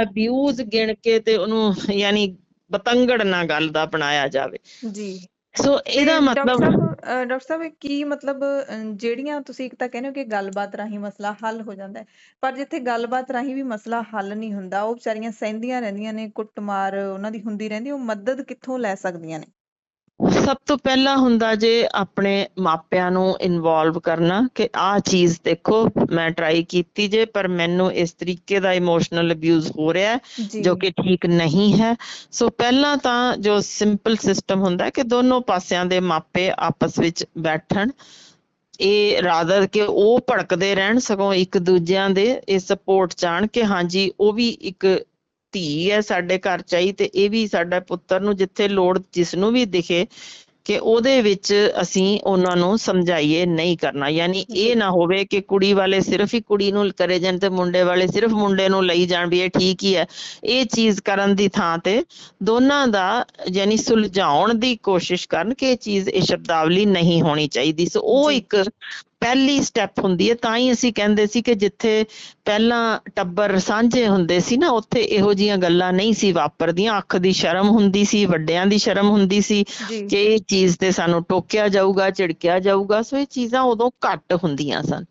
ਅਬਿਊਜ਼ ਗਿਣ ਕੇ ਤੇ ਉਹਨੂੰ ਯਾਨੀ ਬਤੰਗੜ ਨਾ ਗੱਲ ਦਾ ਬਣਾਇਆ ਜਾਵੇ। ਜੀ ਸੋ ਤੇ ਇਹਦਾ ਮਤਲਬ ਡਾਕਟਰ ਸਾਹਿਬ ਇਹ ਕੀ ਮਤਲਬ ਜਿਹੜੀਆਂ ਤੁਸੀਂ ਇੱਕ ਤਾਂ ਕਹਿੰਦੇ ਹੋ ਕਿ ਗੱਲਬਾਤ ਰਾਹੀਂ ਮਸਲਾ ਹੱਲ ਹੋ ਜਾਂਦਾ ਹੈ, ਪਰ ਜਿੱਥੇ ਗੱਲਬਾਤ ਰਾਹੀਂ ਵੀ ਮਸਲਾ ਹੱਲ ਨਹੀਂ ਹੁੰਦਾ, ਉਹ ਵਿਚਾਰੀਆਂ ਸਹਿੰਦੀਆਂ ਰਹਿੰਦੀਆਂ ਨੇ, ਕੁੱਟਮਾਰ ਉਹਨਾਂ ਦੀ ਹੁੰਦੀ ਰਹਿੰਦੀ, ਉਹ ਮਦਦ ਕਿੱਥੋਂ ਲੈ ਸਕਦੀਆਂ ਨੇ? ਸਭ ਤੋਂ ਪਹਿਲਾਂ ਹੁੰਦਾ ਜੇ ਆਪਣੇ ਮਾਪਿਆਂ ਨੂੰ ਇਨਵੋਲਵ ਕਰਨਾ ਕਿ ਆਹ ਚੀਜ਼ ਦੇਖੋ ਮੈਂ ਟਰਾਈ ਕੀਤੀ ਜੇ ਪਰ ਮੈਨੂੰ ਇਸ ਤਰੀਕੇ ਦਾ ਇਮੋਸ਼ਨਲ ਅਬਿਊਜ਼ ਹੋ ਰਿਹਾ ਹੈ ਜੀ ਜੋ ਕਿ ਠੀਕ ਨਹੀਂ ਹੈ। ਸੋ ਪਹਿਲਾਂ ਤਾਂ ਜੋ ਸਿੰਪਲ ਸਿਸਟਮ ਹੁੰਦਾ ਕਿ ਦੋਨੋਂ ਪਾਸਿਆਂ ਦੇ ਮਾਪੇ ਆਪਸ ਵਿੱਚ ਬੈਠਣ, ਇਹ ਰਾਦਰ ਕਿ ਉਹ ਭੜਕਦੇ ਰਹਿਣ, ਸਗੋਂ ਇੱਕ ਦੂਜਿਆਂ ਦੇ ਇਹ ਸਪੋਰਟ ਚਾਹਣ ਕਿ ਹਾਂਜੀ ਉਹ ਵੀ ਇੱਕ ਧੀ ਹੈ ਸਾਡੇ ਘਰ ਚ ਆਈ ਤੇ ਇਹ ਵੀ ਸਾਡਾ ਪੁੱਤਰ ਨੂੰ ਜਿੱਥੇ ਲੋੜ ਜਿਸ ਨੂੰ ਵੀ ਦਿਖੇ ਕਿ ਉਹਦੇ ਵਿੱਚ ਅਸੀਂ ਉਹਨਾਂ ਨੂੰ ਸਮਝਾਈਏ ਨਹੀਂ ਕਰਨਾ। ਯਾਨੀ ਇਹ ਨਾ ਹੋਵੇ ਕਿ ਕੁੜੀ ਵਾਲੇ ਸਿਰਫ ਹੀ ਕੁੜੀ ਨੂੰ ਕਰੇ ਜਾਣ ਤੇ ਮੁੰਡੇ ਵਾਲੇ ਸਿਰਫ ਮੁੰਡੇ ਨੂੰ ਲਈ ਜਾਣ ਵੀ ਇਹ ਠੀਕ ਹੀ ਹੈ। ਇਹ ਚੀਜ਼ ਕਰਨ ਦੀ ਥਾਂ ਤੇ ਦੋਨਾਂ ਦਾ ਯਾਨੀ ਸੁਲਝਾਉਣ ਦੀ ਕੋਸ਼ਿਸ਼ ਕਰਨ ਕਿ ਇਹ ਚੀਜ਼ ਇਹ ਸ਼ਬਦਾਵਲੀ ਨਹੀਂ ਹੋਣੀ ਚਾਹੀਦੀ। ਸੋ ਉਹ ਇੱਕ ਪਹਿਲੀ ਸਟੈਪ ਹੁੰਦੀ ਹੈ। ਤਾਂ ਹੀ ਅਸੀਂ ਕਹਿੰਦੇ ਸੀ ਕਿ ਜਿੱਥੇ ਪਹਿਲਾਂ ਟੱਬਰ ਸਾਂਝੇ ਹੁੰਦੇ ਸੀ ਨਾ ਉੱਥੇ ਇਹੋ ਜਿਹੀਆਂ ਗੱਲਾਂ ਨਹੀਂ ਸੀ ਵਾਪਰਦੀਆਂ। ਅੱਖ ਦੀ ਸ਼ਰਮ ਹੁੰਦੀ ਸੀ, ਵੱਡਿਆਂ ਦੀ ਸ਼ਰਮ ਹੁੰਦੀ ਸੀ ਕਿ ਇਹ ਚੀਜ਼ ਤੇ ਸਾਨੂੰ ਟੋਕਿਆ ਜਾਊਗਾ, ਝਿੜਕਿਆ ਜਾਊਗਾ। ਸੋ ਇਹ ਚੀਜ਼ਾਂ ਉਦੋਂ ਘੱਟ ਹੁੰਦੀਆਂ ਸਨ।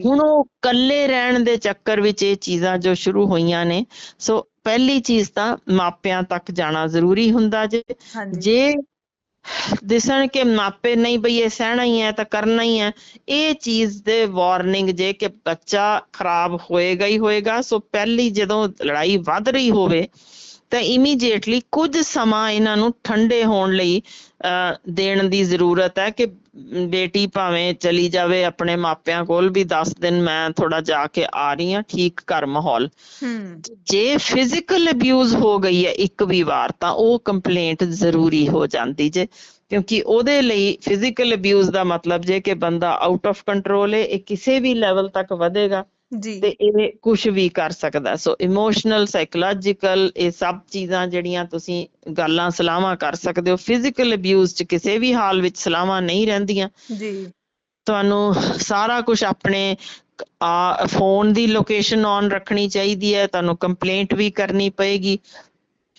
ਹੁਣ ਉਹ ਇਕੱਲੇ ਰਹਿਣ ਦੇ ਚੱਕਰ ਵਿੱਚ ਇਹ ਚੀਜ਼ਾਂ ਜੋ ਸ਼ੁਰੂ ਹੋਈਆਂ ਨੇ, ਸੋ ਪਹਿਲੀ ਚੀਜ਼ ਤਾਂ ਮਾਪਿਆਂ ਤੱਕ ਜਾਣਾ ਜ਼ਰੂਰੀ ਹੁੰਦਾ ਜੇ ਦਿਸਣ ਕਿ ਮਾਪੇ ਨਹੀਂ ਬਈ ਇਹ ਸਹਿਣਾ ਹੀ ਹੈ ਤਾਂ ਕਰਨਾ ਹੀ ਹੈ, ਇਹ ਚੀਜ਼ ਦੇ ਵਾਰਨਿੰਗ ਜੇ ਕਿ ਬੱਚਾ ਖਰਾਬ ਹੋਏਗਾ ਹੀ ਹੋਏਗਾ। ਸੋ ਪਹਿਲੀ ਜਦੋਂ ਲੜਾਈ ਵੱਧ ਰਹੀ ਹੋਵੇ ਤਾਂ ਇਮੀਡੀਏਟਲੀ ਕੁਝ ਸਮਾਂ ਇਹਨਾਂ ਨੂੰ ਠੰਡੇ ਹੋਣ ਲਈ ਦੇਣ ਦੀ ਜ਼ਰੂਰਤ ਹੈ ਕਿ ਬੇਟੀ ਭਾਵੇਂ ਚਲੀ ਜਾਵੇ ਆਪਣੇ ਮਾਪਿਆਂ ਕੋਲ ਵੀ 10 ਦਿਨ ਮੈਂ ਥੋੜਾ ਜਾ ਕੇ ਆ ਰਹੀ ਹਾਂ, ਠੀਕ ਕਰ ਮਾਹੌਲ। ਜੇ ਫਿਜ਼ੀਕਲ ਅਬਿਊਜ਼ ਹੋ ਗਈ ਹੈ ਇੱਕ ਵੀ ਵਾਰ ਤਾਂ ਉਹ ਕੰਪਲੇਂਟ ਜ਼ਰੂਰੀ ਹੋ ਜਾਂਦੀ ਜੇ, ਕਿਉਂਕਿ ਉਹਦੇ ਲਈ ਫਿਜ਼ੀਕਲ ਅਬਿਊਜ਼ ਦਾ ਮਤਲਬ ਜੇ ਕਿ ਬੰਦਾ ਆਊਟ ਆਫ ਕੰਟਰੋਲ ਹੈ, ਇਹ ਕਿਸੇ ਵੀ ਲੈਵਲ ਤੱਕ ਵਧੇਗਾ ਤੇ ਇਹ ਕੁਝ ਵੀ ਕਰ ਸਕਦਾ। ਸੋ ਇਮੋਸ਼ਨਲ, ਸਾਈਕੋਲੋਜੀਕਲ, ਇਹ ਸਭ ਚੀਜ਼ਾਂ ਜਿਹੜੀਆਂ ਤੁਸੀਂ ਗੱਲਾਂ ਸਲਾਹਾਂ ਕਰ ਸਕਦੇ ਹੋ। ਫਿਜ਼ੀਕਲ ਅਬਿਊਜ਼ ਚ ਕਿਸੇ ਵੀ ਹਾਲ ਵਿੱਚ ਸਲਾਹਾਂ ਨਹੀਂ ਰਹਿੰਦੀਆਂ। ਤੁਹਾਨੂੰ ਸਾਰਾ ਕੁਝ ਆਪਣੇ ਫੋਨ ਦੀ ਲੋਕੇਸ਼ਨ ਔਨ ਰੱਖਣੀ ਚਾਹੀਦੀ ਹੈ। ਤੁਹਾਨੂੰ ਕੰਪਲੇਂਟ ਵੀ ਕਰਨੀ ਪਏਗੀ।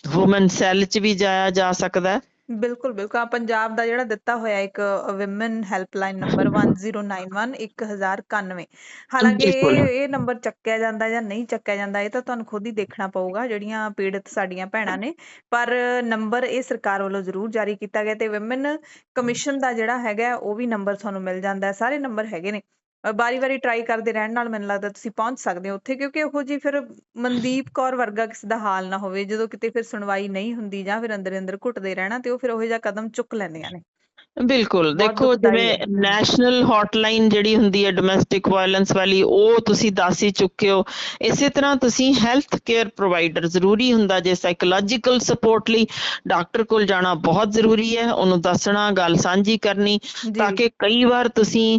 ਵੂਮਨ ਸੈੱਲ ਚ ਵੀ ਜਾਇਆ ਜਾ ਸਕਦਾ। ਬਿਲਕੁਲ ਬਿਲਕੁਲ। ਪੰਜਾਬ ਦਾ ਜਿਹੜਾ ਦਿੱਤਾ ਹੋਇਆ ਇੱਕ ਵਿਮਨ ਹੈਲਪਲਾਈਨ ਨੰਬਰ 1091 1091, ਹਾਲਾਂਕਿ ਇਹ ਨੰਬਰ ਚੱਕਿਆ ਜਾਂਦਾ ਜਾਂ ਨਹੀਂ ਚੱਕਿਆ ਜਾਂਦਾ ਇਹ ਤਾਂ ਤੁਹਾਨੂੰ ਖੁਦ ਹੀ ਦੇਖਣਾ ਪਊਗਾ ਜਿਹੜੀਆਂ ਪੀੜਤ ਸਾਡੀਆਂ ਭੈਣਾਂ ਨੇ, ਪਰ ਨੰਬਰ ਇਹ ਸਰਕਾਰ ਵੱਲੋਂ ਜ਼ਰੂਰ ਜਾਰੀ ਕੀਤਾ ਗਿਆ। ਤੇ ਵਿਮਨ ਕਮਿਸ਼ਨ ਦਾ ਜਿਹੜਾ ਹੈਗਾ ਉਹ ਵੀ ਨੰਬਰ ਤੁਹਾਨੂੰ ਮਿਲ ਜਾਂਦਾ। ਸਾਰੇ ਨੰਬਰ ਹੈਗੇ ਨੇ, ਵਾਰੀ ਟਰਾਈ ਕਰਦੇ ਰਹਿਣ ਨਾਲ ਮੈਨੂੰ ਲੱਗਦਾ ਤੁਸੀਂ ਪਹੁੰਚ ਸਕਦੇ ਹੋ ਉੱਥੇ, ਕਿਉਂਕਿ ਉਹੋ ਜਿਹੀ ਫਿਰ ਮਨਦੀਪ ਕੌਰ ਵਰਗਾ ਕਿਸੇ ਦਾ ਹਾਲ ਨਾ ਹੋਵੇ ਜਦੋਂ ਕਿਤੇ ਫਿਰ ਸੁਣਵਾਈ ਨਹੀਂ ਹੁੰਦੀ ਜਾਂ ਫਿਰ ਅੰਦਰ ਅੰਦਰ ਘੁੱਟਦੇ ਰਹਿਣਾ, ਤੇ ਉਹ ਫਿਰ ਉਹੋ ਜਿਹਾ ਕਦਮ ਚੁੱਕ ਲੈਂਦੀਆਂ ਨੇ। ਬਿਲਕੁਲ, ਦੇਖੋ ਜਿਵੇਂ ਨੈਸ਼ਨਲ ਹੌਟਲਾਈਨ ਜਿਹੜੀ ਹੁੰਦੀ ਹੈ ਡੋਮੈਸਟਿਕ ਵਾਇਲੈਂਸ ਵਾਲੀ, ਉਹ ਤੁਸੀਂ ਦੱਸ ਹੀ ਚੁੱਕੇ ਹੋ। ਇਸੇ ਤਰ੍ਹਾਂ ਤੁਸੀਂ ਹੈਲਥ ਕੇਅਰ ਪ੍ਰੋਵਾਈਡਰ ਜ਼ਰੂਰੀ ਹੁੰਦਾ ਜੇ ਸਾਈਕੋਲੋਜੀਕਲ ਸਪੋਰਟ ਲਈ ਡਾਕਟਰ ਕੋਲ ਜਾਣਾ ਬਹੁਤ ਜ਼ਰੂਰੀ ਹੈ। ਉਹਨੂੰ ਦੱਸਣਾ, ਗੱਲ ਸਾਂਝੀ ਕਰਨੀ, ਤਾਂ ਕਿ ਕਈ ਵਾਰ ਤੁਸੀਂ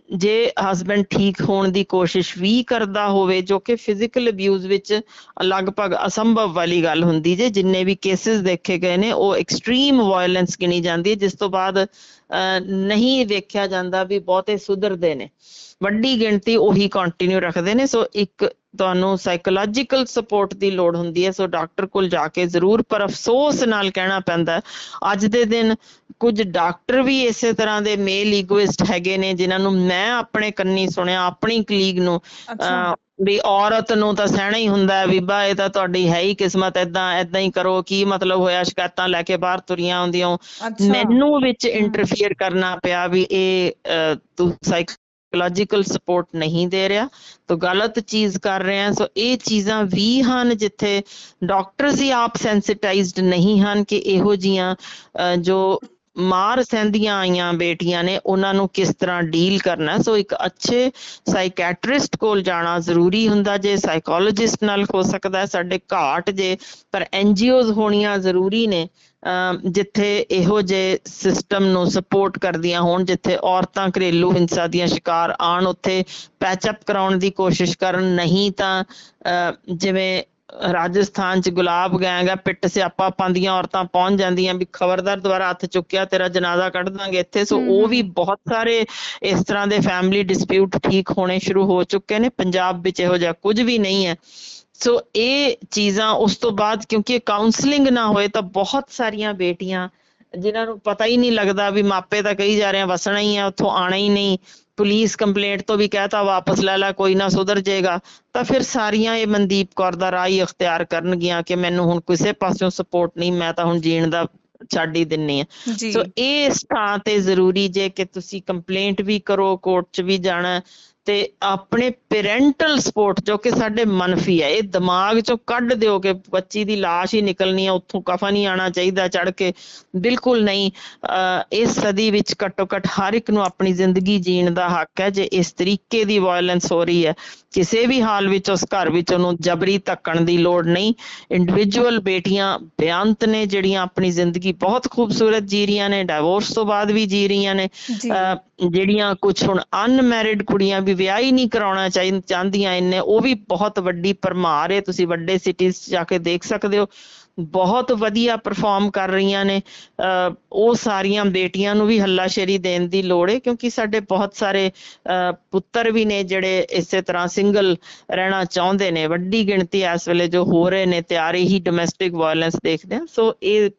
ਜੇ ਹਸਬੈਂਡ ਠੀਕ ਹੋਣ ਦੀ ਕੋਸ਼ਿਸ਼ ਵੀ ਕਰਦਾ ਹੋਵੇ, ਜੋ ਕਿ ਫਿਜ਼ੀਕਲ ਅਬਿਊਜ਼ ਵਿੱਚ ਲਗਭਗ ਅਸੰਭਵ ਵਾਲੀ ਗੱਲ ਹੁੰਦੀ ਜੇ। ਜਿੰਨੇ ਵੀ ਕੇਸਿਸ ਦੇਖੇ ਗਏ ਨੇ ਉਹ ਐਕਸਟ੍ਰੀਮ ਵਾਇਲੈਂਸ ਗਿਣੀ ਜਾਂਦੀ ਹੈ, ਜਿਸ ਤੋਂ ਬਾਅਦ ਨਹੀਂ ਵੇਖਿਆ ਜਾਂਦਾ ਵੀ ਬਹੁਤੇ ਸੁਧਰਦੇ ਨੇ, ਵੱਡੀ ਗਿਣਤੀ ਉਹੀ ਕੰਟੀਨਿਊ ਰੱਖਦੇ ਨੇ। ਸੋ ਇੱਕ ਤੁਹਾਨੂੰ ਸਾਈਕੋਲੋਜੀਕਲ ਸਪੋਰਟ ਦੀ ਲੋੜ ਹੁੰਦੀ ਹੈ। ਸੋ ਡਾਕਟਰ ਕੋਲ ਜਾ ਕੇ ਜ਼ਰੂਰ, ਪਰ ਅਫਸੋਸ ਨਾਲ ਕਹਿਣਾ ਪੈਂਦਾ ਅੱਜ ਦੇ ਦਿਨ ਕੁਝ ਡਾਕਟਰ ਵੀ ਇਸੇ ਤਰ੍ਹਾਂ ਦੇ ਮੇਲ ਈਗੋਇਸਟ ਹੈਗੇ ਨੇ, ਜਿਨ੍ਹਾਂ ਨੂੰ ਮੈਂ ਆਪਣੇ ਕੰਨੀ ਸੁਣਿਆ ਆਪਣੀ ਕਲੀਗ ਨੂੰ ਵੀ ਔਰਤ ਨੂੰ ਤਾਂ ਸਹਿਣਾ ਹੀ ਹੁੰਦਾ, ਬੀਬਾ ਇਹ ਤਾਂ ਤੁਹਾਡੀ ਹੈ ਹੀ ਕਿਸਮਤ, ਏਦਾਂ ਹੀ ਕਰੋ, ਕੀ ਮਤਲਬ ਹੋਇਆ, ਸ਼ਿਕਾਇਤਾਂ ਲੈ ਕੇ ਬਾਹਰ ਤੁਰੀਆਂ ਆਉਂਦੀਆਂ। ਮੈਨੂੰ ਵਿੱਚ ਇੰਟਰਫੀਅਰ ਕਰਨਾ ਪਿਆ ਵੀ ਇਹ ਤੂੰ ਸਾਈਕੋਲੋਜੀਕਲ ਸਪੋਰਟ ਨਹੀਂ ਦੇ ਰਿਹਾ, ਤੂੰ ਗਲਤ ਚੀਜ਼ ਕਰ ਰਿਹਾ। ਸੋ ਇਹ ਚੀਜ਼ਾਂ ਵੀ ਹਨ ਜਿੱਥੇ ਡਾਕਟਰਸ ਹੀ ਆਪ ਸੈਂਸਿਟਾਈਜ਼ਡ ਨਹੀਂ ਹਨ ਕਿ ਇਹੋ ਜਿਹੀਆਂ ਜੋ ਮਾਰ ਸਹਿੰਦੀਆਂ ਆਈਆਂ ਬੇਟੀਆਂ ਨੇ ਉਹਨਾਂ ਨੂੰ ਕਿਸ ਤਰ੍ਹਾਂ ਡੀਲ ਕਰਨਾ। ਸੋ ਇੱਕ ਅੱਛੇ ਸਾਈਕੈਟਰਿਸਟ ਕੋਲ ਜਾਣਾ ਜ਼ਰੂਰੀ ਹੁੰਦਾ ਜੇ, ਸਾਈਕੋਲੋਜਿਸਟ ਨਾਲ ਹੋ ਸਕਦਾ ਸਾਡੇ ਘਾਟ ਜੇ, ਪਰ NGOs ਹੋਣੀਆਂ ਜ਼ਰੂਰੀ ਨੇ ਜਿੱਥੇ ਇਹੋ ਜਿਹੇ ਸਿਸਟਮ ਨੂੰ ਸਪੋਰਟ ਕਰਦੀਆਂ ਹੋਣ, ਜਿੱਥੇ ਔਰਤਾਂ ਘਰੇਲੂ ਹਿੰਸਾ ਦੀਆਂ ਸ਼ਿਕਾਰ ਆਣ ਉੱਥੇ ਪੈਚਅਪ ਕਰਾਉਣ ਦੀ ਕੋਸ਼ਿਸ਼ ਕਰਨ। ਨਹੀਂ ਤਾਂ ਜਿਵੇਂ ਰਾਜਸਥਾਨ ਚ ਗੁਲਾਬ ਗੈਂਗ ਆ, ਪਿੱਟ ਸਿਆਪਾ ਪਾਉਂਦੀਆਂ ਔਰਤਾਂ ਪਹੁੰਚ ਜਾਂਦੀਆਂ ਵੀ ਖਬਰਦਾਰ ਦੁਬਾਰਾ ਹੱਥ ਚੁੱਕਿਆ ਤੇਰਾ ਜਨਾਜ਼ਾ ਕੱਢ ਦਾਂਗੇ ਇੱਥੇ। ਸੋ ਉਹ ਵੀ ਬਹੁਤ ਸਾਰੇ ਇਸ ਤਰ੍ਹਾਂ ਦੇ ਫੈਮਿਲੀ ਡਿਸਪਿਊਟ ਠੀਕ ਹੋਣੇ ਸ਼ੁਰੂ ਹੋ ਚੁੱਕੇ ਨੇ। ਪੰਜਾਬ ਵਿੱਚ ਇਹੋ ਜਿਹਾ ਕੁਝ ਵੀ ਨਹੀਂ ਹੈ। ਸੋ ਇਹ ਚੀਜ਼ਾਂ ਉਸ ਤੋਂ ਬਾਅਦ ਕਿਉਂਕਿ ਕਾਉਂਸਲਿੰਗ ਨਾ ਹੋਏ ਤਾਂ ਬਹੁਤ ਸਾਰੀਆਂ ਬੇਟੀਆਂ ਜਿਨ੍ਹਾਂ ਨੂੰ ਪਤਾ ਹੀ ਨਹੀਂ ਲੱਗਦਾ ਵੀ ਮਾਪੇ ਤਾਂ ਕਹੀ ਜਾ ਰਹੇ ਆ ਵਸਣਾ ਹੀ ਆ ਉੱਥੋਂ ਆਣਾ ਹੀ ਨਹੀਂ, ਪੁਲਿਸ ਕੰਪਲੇਂਟ ਤੋਂ ਵੀ ਕਹਿਤਾ ਵਾਪਸ ਲੈ ਲੈ ਕੋਈ ਨਾ ਸੁਧਰ ਜਾਏਗਾ, ਤਾਂ ਫਿਰ ਸਾਰੀਆਂ ਇਹ ਮਨਦੀਪ ਕੌਰ ਦਾ ਰਾਹ ਹੀ ਅਖਤਿਆਰ ਕਰਨਗੀਆਂ ਕਿ ਮੈਨੂੰ ਹੁਣ ਕਿਸੇ ਪਾਸਿਓਂ ਸਪੋਰਟ ਨਹੀਂ, ਮੈਂ ਤਾਂ ਹੁਣ ਜੀਣ ਦਾ ਛੱਡ ਹੀ ਦਿੰਨੀ ਆ। ਜੀ ਸੋ ਇਸ ਥਾਂ ਤੇ ਜ਼ਰੂਰੀ ਜੇ ਕਿ ਤੁਸੀਂ ਕੰਪਲੇਂਟ ਵੀ ਕਰੋ, ਕੋਰਟ 'ਚ ਵੀ ਜਾਣਾ, ਤੇ ਆਪਣੇ ਪੇਰੈਂਟਲ ਸਪੋਰਟ ਜੋ ਕਿ ਸਾਡੇ ਮਨਫੀ ਹੈ, ਇਹ ਦਿਮਾਗ ਚੋਂ ਕੱਢ ਦਿਓ ਕਿ ਬੱਚੀ ਦੀ ਲਾਸ਼ ਹੀ ਨਿਕਲਣੀ ਆ, ਉੱਥੋਂ ਕਫਨ ਹੀ ਆਉਣਾ ਚਾਹੀਦਾ ਚੜ ਕੇ, ਬਿਲਕੁਲ ਨਹੀਂ। ਇਸ ਸਦੀ ਵਿੱਚ ਘੱਟੋ ਘੱਟ ਹਰ ਇੱਕ ਨੂੰ ਆਪਣੀ ਜ਼ਿੰਦਗੀ ਜੀਣ ਦਾ ਹੱਕ ਹੈ। ਜੇ ਇਸ ਤਰੀਕੇ ਦੀ ਵਾਇਲੈਂਸ ਹੋ ਰਹੀ ਹੈ ਕਿਸੇ ਵੀ ਹਾਲ ਵਿੱਚ ਉਸ ਘਰ ਵਿੱਚ ਉਹਨੂੰ ਜਬਰੀ ਧੱਕਣ ਦੀ ਲੋੜ ਨਹੀਂ। ਇੰਡੀਵਿਜੂਅਲ ਬੇਟੀਆਂ ਬੇਅੰਤ ਨੇ ਜਿਹੜੀਆਂ ਆਪਣੀ ਜ਼ਿੰਦਗੀ ਬਹੁਤ ਖੂਬਸੂਰਤ ਜੀ ਰਹੀਆਂ ਨੇ, ਡਾਈਵੋਰਸ ਤੋਂ ਬਾਅਦ ਵੀ ਜੀ ਰਹੀਆਂ ਨੇ। ਜੀ ਜਿਹੜੀਆਂ ਕੁਝ ਹੁਣ ਅਨਮੈਰਿਡ ਕੁੜੀਆਂ ਵੀ ਵਿਆਹ ਹੀ ਨਹੀਂ ਕਰਾਉਣਾ ਚਾਹੁੰਦੀਆਂ ਇੰਨੇ, ਉਹ ਵੀ ਬਹੁਤ ਵੱਡੀ ਭਰਮਾਰ ਹੈ। ਤੁਸੀਂ ਵੱਡੇ ਸਿਟੀਜ਼ 'ਚ ਜਾ ਕੇ ਦੇਖ ਸਕਦੇ ਹੋ, ਬਹੁਤ ਵਧੀਆ ਪਰਫਾਰਮ ਕਰ ਰਹੀਆਂ ਨੇ। ਉਹ ਸਾਰੀਆਂ ਬੇਟੀਆਂ ਨੂੰ ਵੀ ਹੱਲਾਸ਼ੇਰੀ ਦੇਣ ਦੀ ਲੋੜ ਹੈ ਕਿਉਂਕਿ ਸਾਡੇ ਬਹੁਤ ਸਾਰੇ ਪੁੱਤਰ ਵੀ ਨੇ ਜਿਹੜੇ ਇਸੇ ਤਰ੍ਹਾਂ ਸਿੰਗਲ ਰਹਿਣਾ ਚਾਹੁੰਦੇ ਨੇ। ਵੱਡੀ ਗਿਣਤੀ ਇਸ ਵੇਲੇ ਜੋ ਹੋ ਰਹੇ ਨੇ ਤਿਆਰ ਹੀ ਡੋਮੈਸਟਿਕ ਵਾਇਲੈਂਸ ਦੇਖਦੇ ਆ। ਸੋ ਇਹ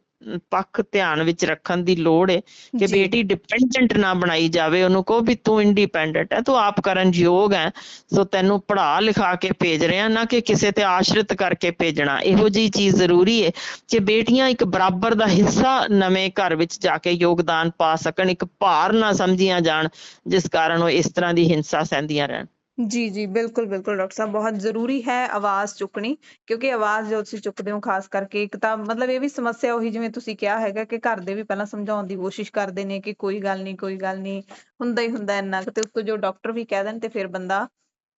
ਪੱਖ ਧਿਆਨ ਵਿੱਚ ਰੱਖਣ ਦੀ ਲੋੜ ਹੈ ਕਿ ਜੀ ਬੇਟੀ ਡਿਪੈਂਡੈਂਟ ਨਾ ਬਣਾਈ ਜਾਵੇ। ਉਹਨੂੰ ਕਹੋ ਵੀ ਤੂੰ ਇੰਡੀਪੈਂਡੈਂਟ ਹੈ, ਤੂੰ ਆਪ ਕਰਨ ਯੋਗ ਹੈ, ਸੋ ਤੈਨੂੰ ਪੜ੍ਹਾ ਲਿਖਾ ਕੇ ਭੇਜ ਰਹੇ ਆ, ਨਾ ਕਿ ਕਿਸੇ ਤੇ ਆਸ਼ਰਿਤ ਕਰਕੇ ਭੇਜਣਾ। ਇਹੋ ਜਿਹੀ ਚੀਜ਼ ਜ਼ਰੂਰੀ ਹੈ ਕਿ ਬੇਟੀਆਂ ਇੱਕ ਬਰਾਬਰ ਦਾ ਹਿੱਸਾ ਨਵੇਂ ਘਰ ਵਿੱਚ ਜਾ ਕੇ ਯੋਗਦਾਨ ਪਾ ਸਕਣ, ਇੱਕ ਭਾਰ ਨਾ ਸਮਝੀਆਂ ਜਾਣ ਜਿਸ ਕਾਰਨ ਉਹ ਇਸ ਤਰ੍ਹਾਂ ਦੀ ਹਿੰਸਾ ਸਹਿੰਦੀਆਂ ਰਹਿਣ। ਜੀ ਜੀ ਬਿਲਕੁਲ ਬਿਲਕੁਲ ਡਾਕਟਰ ਸਾਹਿਬ, ਬਹੁਤ ਜ਼ਰੂਰੀ ਹੈ ਆਵਾਜ਼ ਚੁੱਕਣੀ, ਕਿਉਂਕਿ ਆਵਾਜ਼ ਜੋ ਤੁਸੀਂ ਚੁੱਕਦੇ ਹੋ ਖਾਸ ਕਰਕੇ, ਇੱਕ ਤਾਂ ਮਤਲਬ ਇਹ ਵੀ ਸਮੱਸਿਆ ਉਹੀ ਜਿਵੇਂ ਤੁਸੀਂ ਕਿਹਾ ਹੈਗਾ ਕਿ ਘਰ ਦੇ ਵੀ ਪਹਿਲਾਂ ਸਮਝਾਉਣ ਦੀ ਕੋਸ਼ਿਸ਼ ਕਰਦੇ ਨੇ ਕਿ ਕੋਈ ਗੱਲ ਨਹੀਂ ਕੋਈ ਗੱਲ ਨਹੀਂ, ਹੁੰਦਾ ਹੀ ਹੁੰਦਾ ਇੰਨਾ ਕੁ, ਤੇ ਉੱਤੋਂ ਜੋ ਡਾਕਟਰ ਵੀ ਕਹਿ ਦੇਣ ਤੇ ਫਿਰ ਬੰਦਾ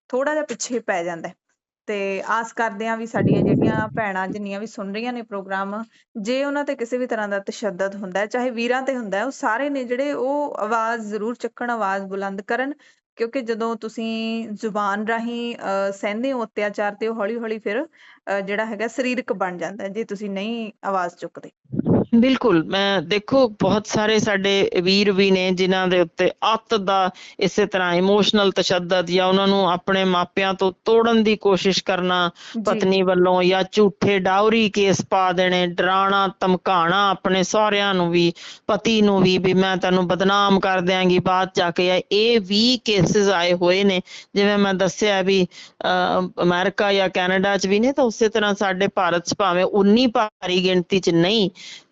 ਥੋੜਾ ਜਿਹਾ ਪਿੱਛੇ ਪੈ ਜਾਂਦਾ ਹੈ। ਤੇ ਆਸ ਕਰਦੇ ਹਾਂ ਵੀ ਸਾਡੀਆਂ ਜਿਹੜੀਆਂ ਭੈਣਾਂ ਜਿੰਨੀਆਂ ਵੀ ਸੁਣ ਰਹੀਆਂ ਨੇ ਪ੍ਰੋਗਰਾਮ, ਜੇ ਉਹਨਾਂ ਤੇ ਕਿਸੇ ਵੀ ਤਰ੍ਹਾਂ ਦਾ ਤਸ਼ੱਦਦ ਹੁੰਦਾ ਹੈ, ਚਾਹੇ ਵੀਰਾਂ ਤੇ ਹੁੰਦਾ ਹੈ, ਉਹ ਸਾਰੇ ਨੇ ਜਿਹੜੇ ਉਹ ਆਵਾਜ਼ ਜ਼ਰੂਰ ਚੱਕਣ, ਆਵਾਜ਼ ਬੁਲੰਦ ਕਰਨ, ਕਿਉਂਕਿ ਜਦੋਂ ਤੁਸੀਂ ਜ਼ੁਬਾਨ ਰਾਹੀਂ ਸਹਿੰਦੇ ਹੋ ਅਤਿਆਚਾਰ, ਤੇ ਉਹ ਹੌਲੀ ਹੌਲੀ ਫਿਰ ਜਿਹੜਾ ਹੈਗਾ ਸਰੀਰਕ ਬਣ ਜਾਂਦਾ ਹੈ ਜੇ ਤੁਸੀਂ ਨਹੀਂ ਆਵਾਜ਼ ਚੁੱਕਦੇ। ਬਿਲਕੁਲ, ਮੈਂ ਦੇਖੋ ਬਹੁਤ ਸਾਰੇ ਸਾਡੇ ਵੀਰ ਵੀ ਨੇ ਜਿਨ੍ਹਾਂ ਦੇ ਉੱਤੇ ਅੱਤ ਦਾ ਇਸੇ ਤਰ੍ਹਾਂ ਇਮੋਸ਼ਨਲ ਤਸ਼ੱਦਦ ਜਾਂ ਉਹਨਾਂ ਨੂੰ ਆਪਣੇ ਮਾਪਿਆਂ ਤੋਂ ਤੋੜਨ ਦੀ ਕੋਸ਼ਿਸ਼ ਕਰਨਾ ਜੀ ਪਤਨੀ ਵੱਲੋਂ, ਜਾਂ ਝੂਠੇ ਡਾਉਰੀ ਕੇਸ ਪਾ ਦੇਣੇ, ਡਰਾਉਣਾ ਧਮਕਾਉਣਾ ਆਪਣੇ ਸਹੁਰਿਆਂ ਨੂੰ ਵੀ ਪਤੀ ਨੂੰ ਵੀ ਮੈਂ ਤੈਨੂੰ ਬਦਨਾਮ ਕਰ ਦਿਆਂਗੀ ਬਾਅਦ ਜਾ ਕੇ। ਇਹ ਵੀ ਕੇਸਿਸ ਆਏ ਹੋਏ ਨੇ, ਜਿਵੇਂ ਮੈਂ ਦੱਸਿਆ ਵੀ ਅਮਰੀਕਾ ਜਾਂ ਕੈਨੇਡਾ 'ਚ ਵੀ ਨੇ, ਤਾਂ ਉਸੇ ਤਰ੍ਹਾਂ ਸਾਡੇ ਭਾਰਤ 'ਚ ਭਾਵੇਂ ਉਨੀ ਭਾਰੀ ਗਿਣਤੀ 'ਚ ਨਹੀਂ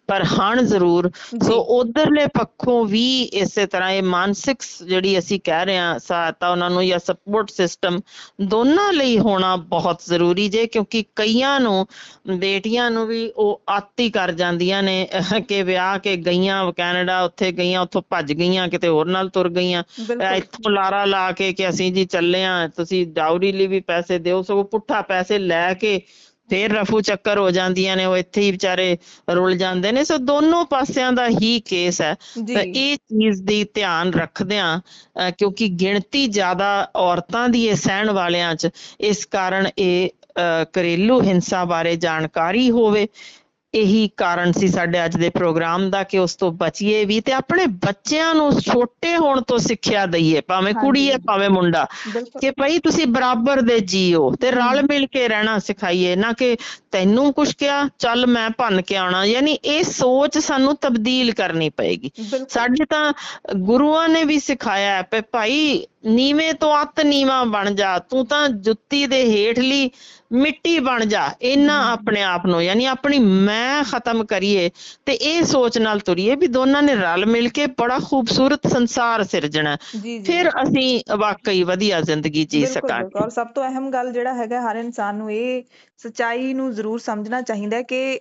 ਪਰ ਹਨ ਜ਼ਰੂਰ। ਸੋ ਜੀ ਉਧਰਲੇ ਪੱਖੋਂ ਵੀ ਇਸੇ ਤਰ੍ਹਾਂ ਇਹ ਮਾਨਸਿਕ ਜਿਹੜੀ ਅਸੀਂ ਕਹਿ ਰਹੇ ਹਾਂ ਸਹਾਇਤਾ ਉਹਨਾਂ ਨੂੰ ਜਾਂ ਸਪੋਰਟ ਸਿਸਟਮ ਦੋਨਾਂ ਲਈ ਹੋਣਾ ਬਹੁਤ ਜ਼ਰੂਰੀ ਜੇ, ਕਿਉਂਕਿ ਕਈਆਂ ਨੂੰ ਬੇਟੀਆਂ ਨੂੰ ਵੀ ਉਹ ਆਤੀ ਕਰ ਜਾਂਦੀਆਂ ਨੇ ਕਿ ਵਿਆਹ ਕੇ ਗਈਆਂ ਕੈਨੇਡਾ, ਉੱਥੇ ਗਈਆਂ, ਉੱਥੋਂ ਭੱਜ ਗਈਆਂ, ਕਿਤੇ ਹੋਰ ਨਾਲ ਤੁਰ ਗਈਆਂ, ਬਿਲਕੁਲ ਇੱਥੋਂ ਲਾਰਾ ਲਾ ਕੇ ਕਿ ਅਸੀਂ ਜੀ ਚੱਲੇ ਆ, ਤੁਸੀਂ ਡਾਉਰੀ ਲਈ ਵੀ ਪੈਸੇ ਦਿਓ, ਸਗੋਂ ਪੁੱਠਾ ਪੈਸੇ ਲੈ ਕੇ ਫੇਰ ਰਫੂ ਚੱਕਰ ਹੋ ਜਾਂਦੀਆਂ ਨੇ, ਉਹ ਇੱਥੇ ਹੀ ਵਿਚਾਰੇ ਰੁਲ ਜਾਂਦੇ ਨੇ। ਸੋ ਦੋਨੋਂ ਪਾਸਿਆਂ ਦਾ ਹੀ ਕੇਸ ਹੈ। ਜੀ ਤਾਂ ਇਹ ਚੀਜ਼ ਦੀ ਧਿਆਨ ਰੱਖਦਿਆਂ ਕਿਉਂਕਿ ਗਿਣਤੀ ਜ਼ਿਆਦਾ ਔਰਤਾਂ ਦੀ ਹੈ ਸਹਿਣ ਵਾਲਿਆਂ 'ਚ, ਇਸ ਕਾਰਨ ਇਹ ਘਰੇਲੂ ਹਿੰਸਾ ਬਾਰੇ ਜਾਣਕਾਰੀ ਹੋਵੇ। ਇਹੀ ਕਾਰਨ ਸੀ ਸਾਡੇ ਅੱਜ ਦੇ ਪ੍ਰੋਗਰਾਮ ਦਾ ਕਿ ਉਸ ਤੋਂ ਬਚੀਏ ਵੀ ਤੇ ਆਪਣੇ ਬੱਚਿਆਂ ਨੂੰ ਛੋਟੇ ਹੋਣ ਤੋਂ ਸਿੱਖਿਆ ਦਈਏ, ਭਾਵੇਂ ਕੁੜੀ ਹੈ ਹਾਂਜੀ ਭਾਵੇਂ ਮੁੰਡਾ, ਬਿਲਕੁਲ ਕਿ ਭਾਈ ਤੁਸੀਂ ਬਰਾਬਰ ਦੇ ਜੀਓ ਤੇ ਰਲ ਮਿਲ ਕੇ ਰਹਿਣਾ ਸਿਖਾਈਏ, ਨਾ ਕਿ ਤੈਨੂੰ ਕੁਛ ਕਿਹਾ ਚੱਲ ਮੈਂ ਭੰਨ ਕੇ ਆਉਣਾ। ਯਾਨੀ ਇਹ ਸੋਚ ਸਾਨੂੰ ਤਬਦੀਲ ਕਰਨੀ ਪਏਗੀ। ਬਿਲਕੁਲ ਸਾਡੇ ਤਾਂ ਗੁਰੂਆਂ ਨੇ ਵੀ ਸਿਖਾਇਆ ਹੈ ਭਾਈ ਨੀਵੇਂ ਤੋਂ ਅੱਤ ਨੀਵਾਂ ਬਣ ਜਾ, ਤੂੰ ਤਾਂ ਜੁੱਤੀ ਦੇ ਹੇਠਲੀ ਮਿੱਟੀ ਬਣ ਜਾ, ਇਹਨਾਂ ਆਪਣੇ ਆਪ ਨੂੰ, ਯਾਨੀ ਆਪਣੀ ਮੈਂ ਖਤਮ ਕਰੀਏ ਤੇ ਇਹ ਸੋਚ ਨਾਲ ਤੁਰੀਏ ਵੀ ਦੋਨਾਂ ਨੇ ਰਲ ਮਿਲ ਕੇ ਬੜਾ ਖੂਬਸੂਰਤ ਸੰਸਾਰ ਸਿਰਜਣਾ, ਜੀ ਜੀ ਫਿਰ ਅਸੀਂ ਵਾਕਈ ਵਧੀਆ ਜ਼ਿੰਦਗੀ ਜੀ ਬਿਲकुल बिल्कुल। ਸਕਾਂਗੇ। और सब तो अहम गल ਜਿਹੜਾ ਹੈਗਾ ਹਰ ਇਨਸਾਨ ਨੂੰ ਇਹ ਸੱਚਾਈ ਨੂੰ ਜ਼ਰੂਰ ਸਮਝਣਾ ਚਾਹੀਦਾ ਹੈ ਕਿ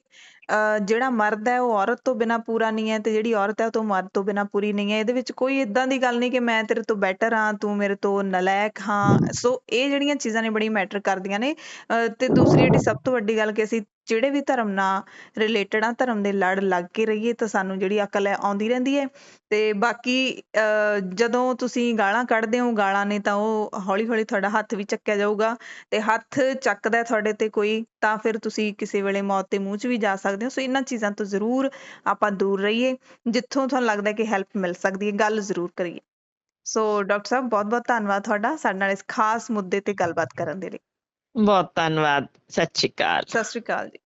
ਜਿਹੜਾ ਮਰਦ ਹੈ ਉਹ ਔਰਤ ਤੋਂ ਬਿਨਾ ਪੂਰਾ ਨਹੀਂ ਹੈ, ਤੇ ਜਿਹੜੀ ਔਰਤ ਹੈ ਉਹ ਤੋਂ ਮਰਦ ਤੋਂ ਬਿਨਾ ਪੂਰੀ ਨਹੀਂ ਹੈ। ਇਹਦੇ ਵਿੱਚ ਕੋਈ ਇਦਾਂ ਦੀ ਗੱਲ ਨਹੀਂ ਕਿ ਮੈਂ ਤੇਰੇ ਤੋਂ ਬੈਟਰ ਹਾਂ, ਤੂੰ ਮੇਰੇ ਤੋਂ ਨਲਾਇਕ ਹਾਂ। ਸੋ ਇਹ ਜਿਹੜੀਆਂ ਚੀਜ਼ਾਂ ਨੇ ਬੜੀ ਮੈਟਰ ਕਰਦੀਆਂ ਨੇ। ਤੇ ਦੂਸਰੀ ਜਿਹੜੀ ਸਭ ਤੋਂ ਵੱਡੀ ਗੱਲ ਕਿ ਅਸੀਂ ਜਿਹੜੇ ਵੀ ਧਰਮ ਨਾਲ ਰਿਲੇਟਡ ਆ, ਧਰਮ ਦੇ ਲੜ ਲੱਗ ਕੇ ਰਹੀਏ ਤਾਂ ਸਾਨੂੰ ਜਿਹੜੀ ਅਕਲ ਹੈ ਆਉਂਦੀ ਰਹਿੰਦੀ ਹੈ। ਤੇ ਬਾਕੀ ਜਦੋਂ ਤੁਸੀਂ ਗਾਲਾਂ ਕੱਢਦੇ ਹੋ, ਗਾਲਾਂ ਨੇ ਤਾਂ ਉਹ ਹੌਲੀ ਹੌਲੀ ਤੁਹਾਡਾ ਹੱਥ ਵੀ ਚੱਕਿਆ ਜਾਊਗਾ, ਤੇ ਹੱਥ ਚੱਕਦਾ ਤੁਹਾਡੇ ਤੇ ਕੋਈ ਤਾਂ ਫਿਰ ਤੁਸੀਂ ਕਿਸੇ ਵੇਲੇ ਮੌਤ ਦੇ ਮੂੰਹ 'ਚ ਵੀ ਜਾ ਸਕਦੇ ਹੋ। ਸੋ ਇਹਨਾਂ ਚੀਜ਼ਾਂ ਤੋਂ ਜ਼ਰੂਰ ਆਪਾਂ ਦੂਰ ਰਹੀਏ, ਜਿੱਥੋਂ ਤੁਹਾਨੂੰ ਲੱਗਦਾ ਕਿ ਹੈਲਪ ਮਿਲ ਸਕਦੀ ਹੈ ਗੱਲ ਜ਼ਰੂਰ ਕਰੀਏ। ਸੋ ਡਾਕਟਰ ਸਾਹਿਬ ਬਹੁਤ ਬਹੁਤ ਧੰਨਵਾਦ ਤੁਹਾਡਾ ਸਾਡੇ ਨਾਲ ਇਸ ਖਾਸ ਮੁੱਦੇ ਤੇ ਗੱਲਬਾਤ ਕਰਨ ਦੇ ਲਈ। ਬਹੁਤ ਧੰਨਵਾਦ। ਸਤਿ ਸ਼੍ਰੀ ਅਕਾਲ। ਸਤਿ ਸ਼੍ਰੀ ਅਕਾਲ ਜੀ।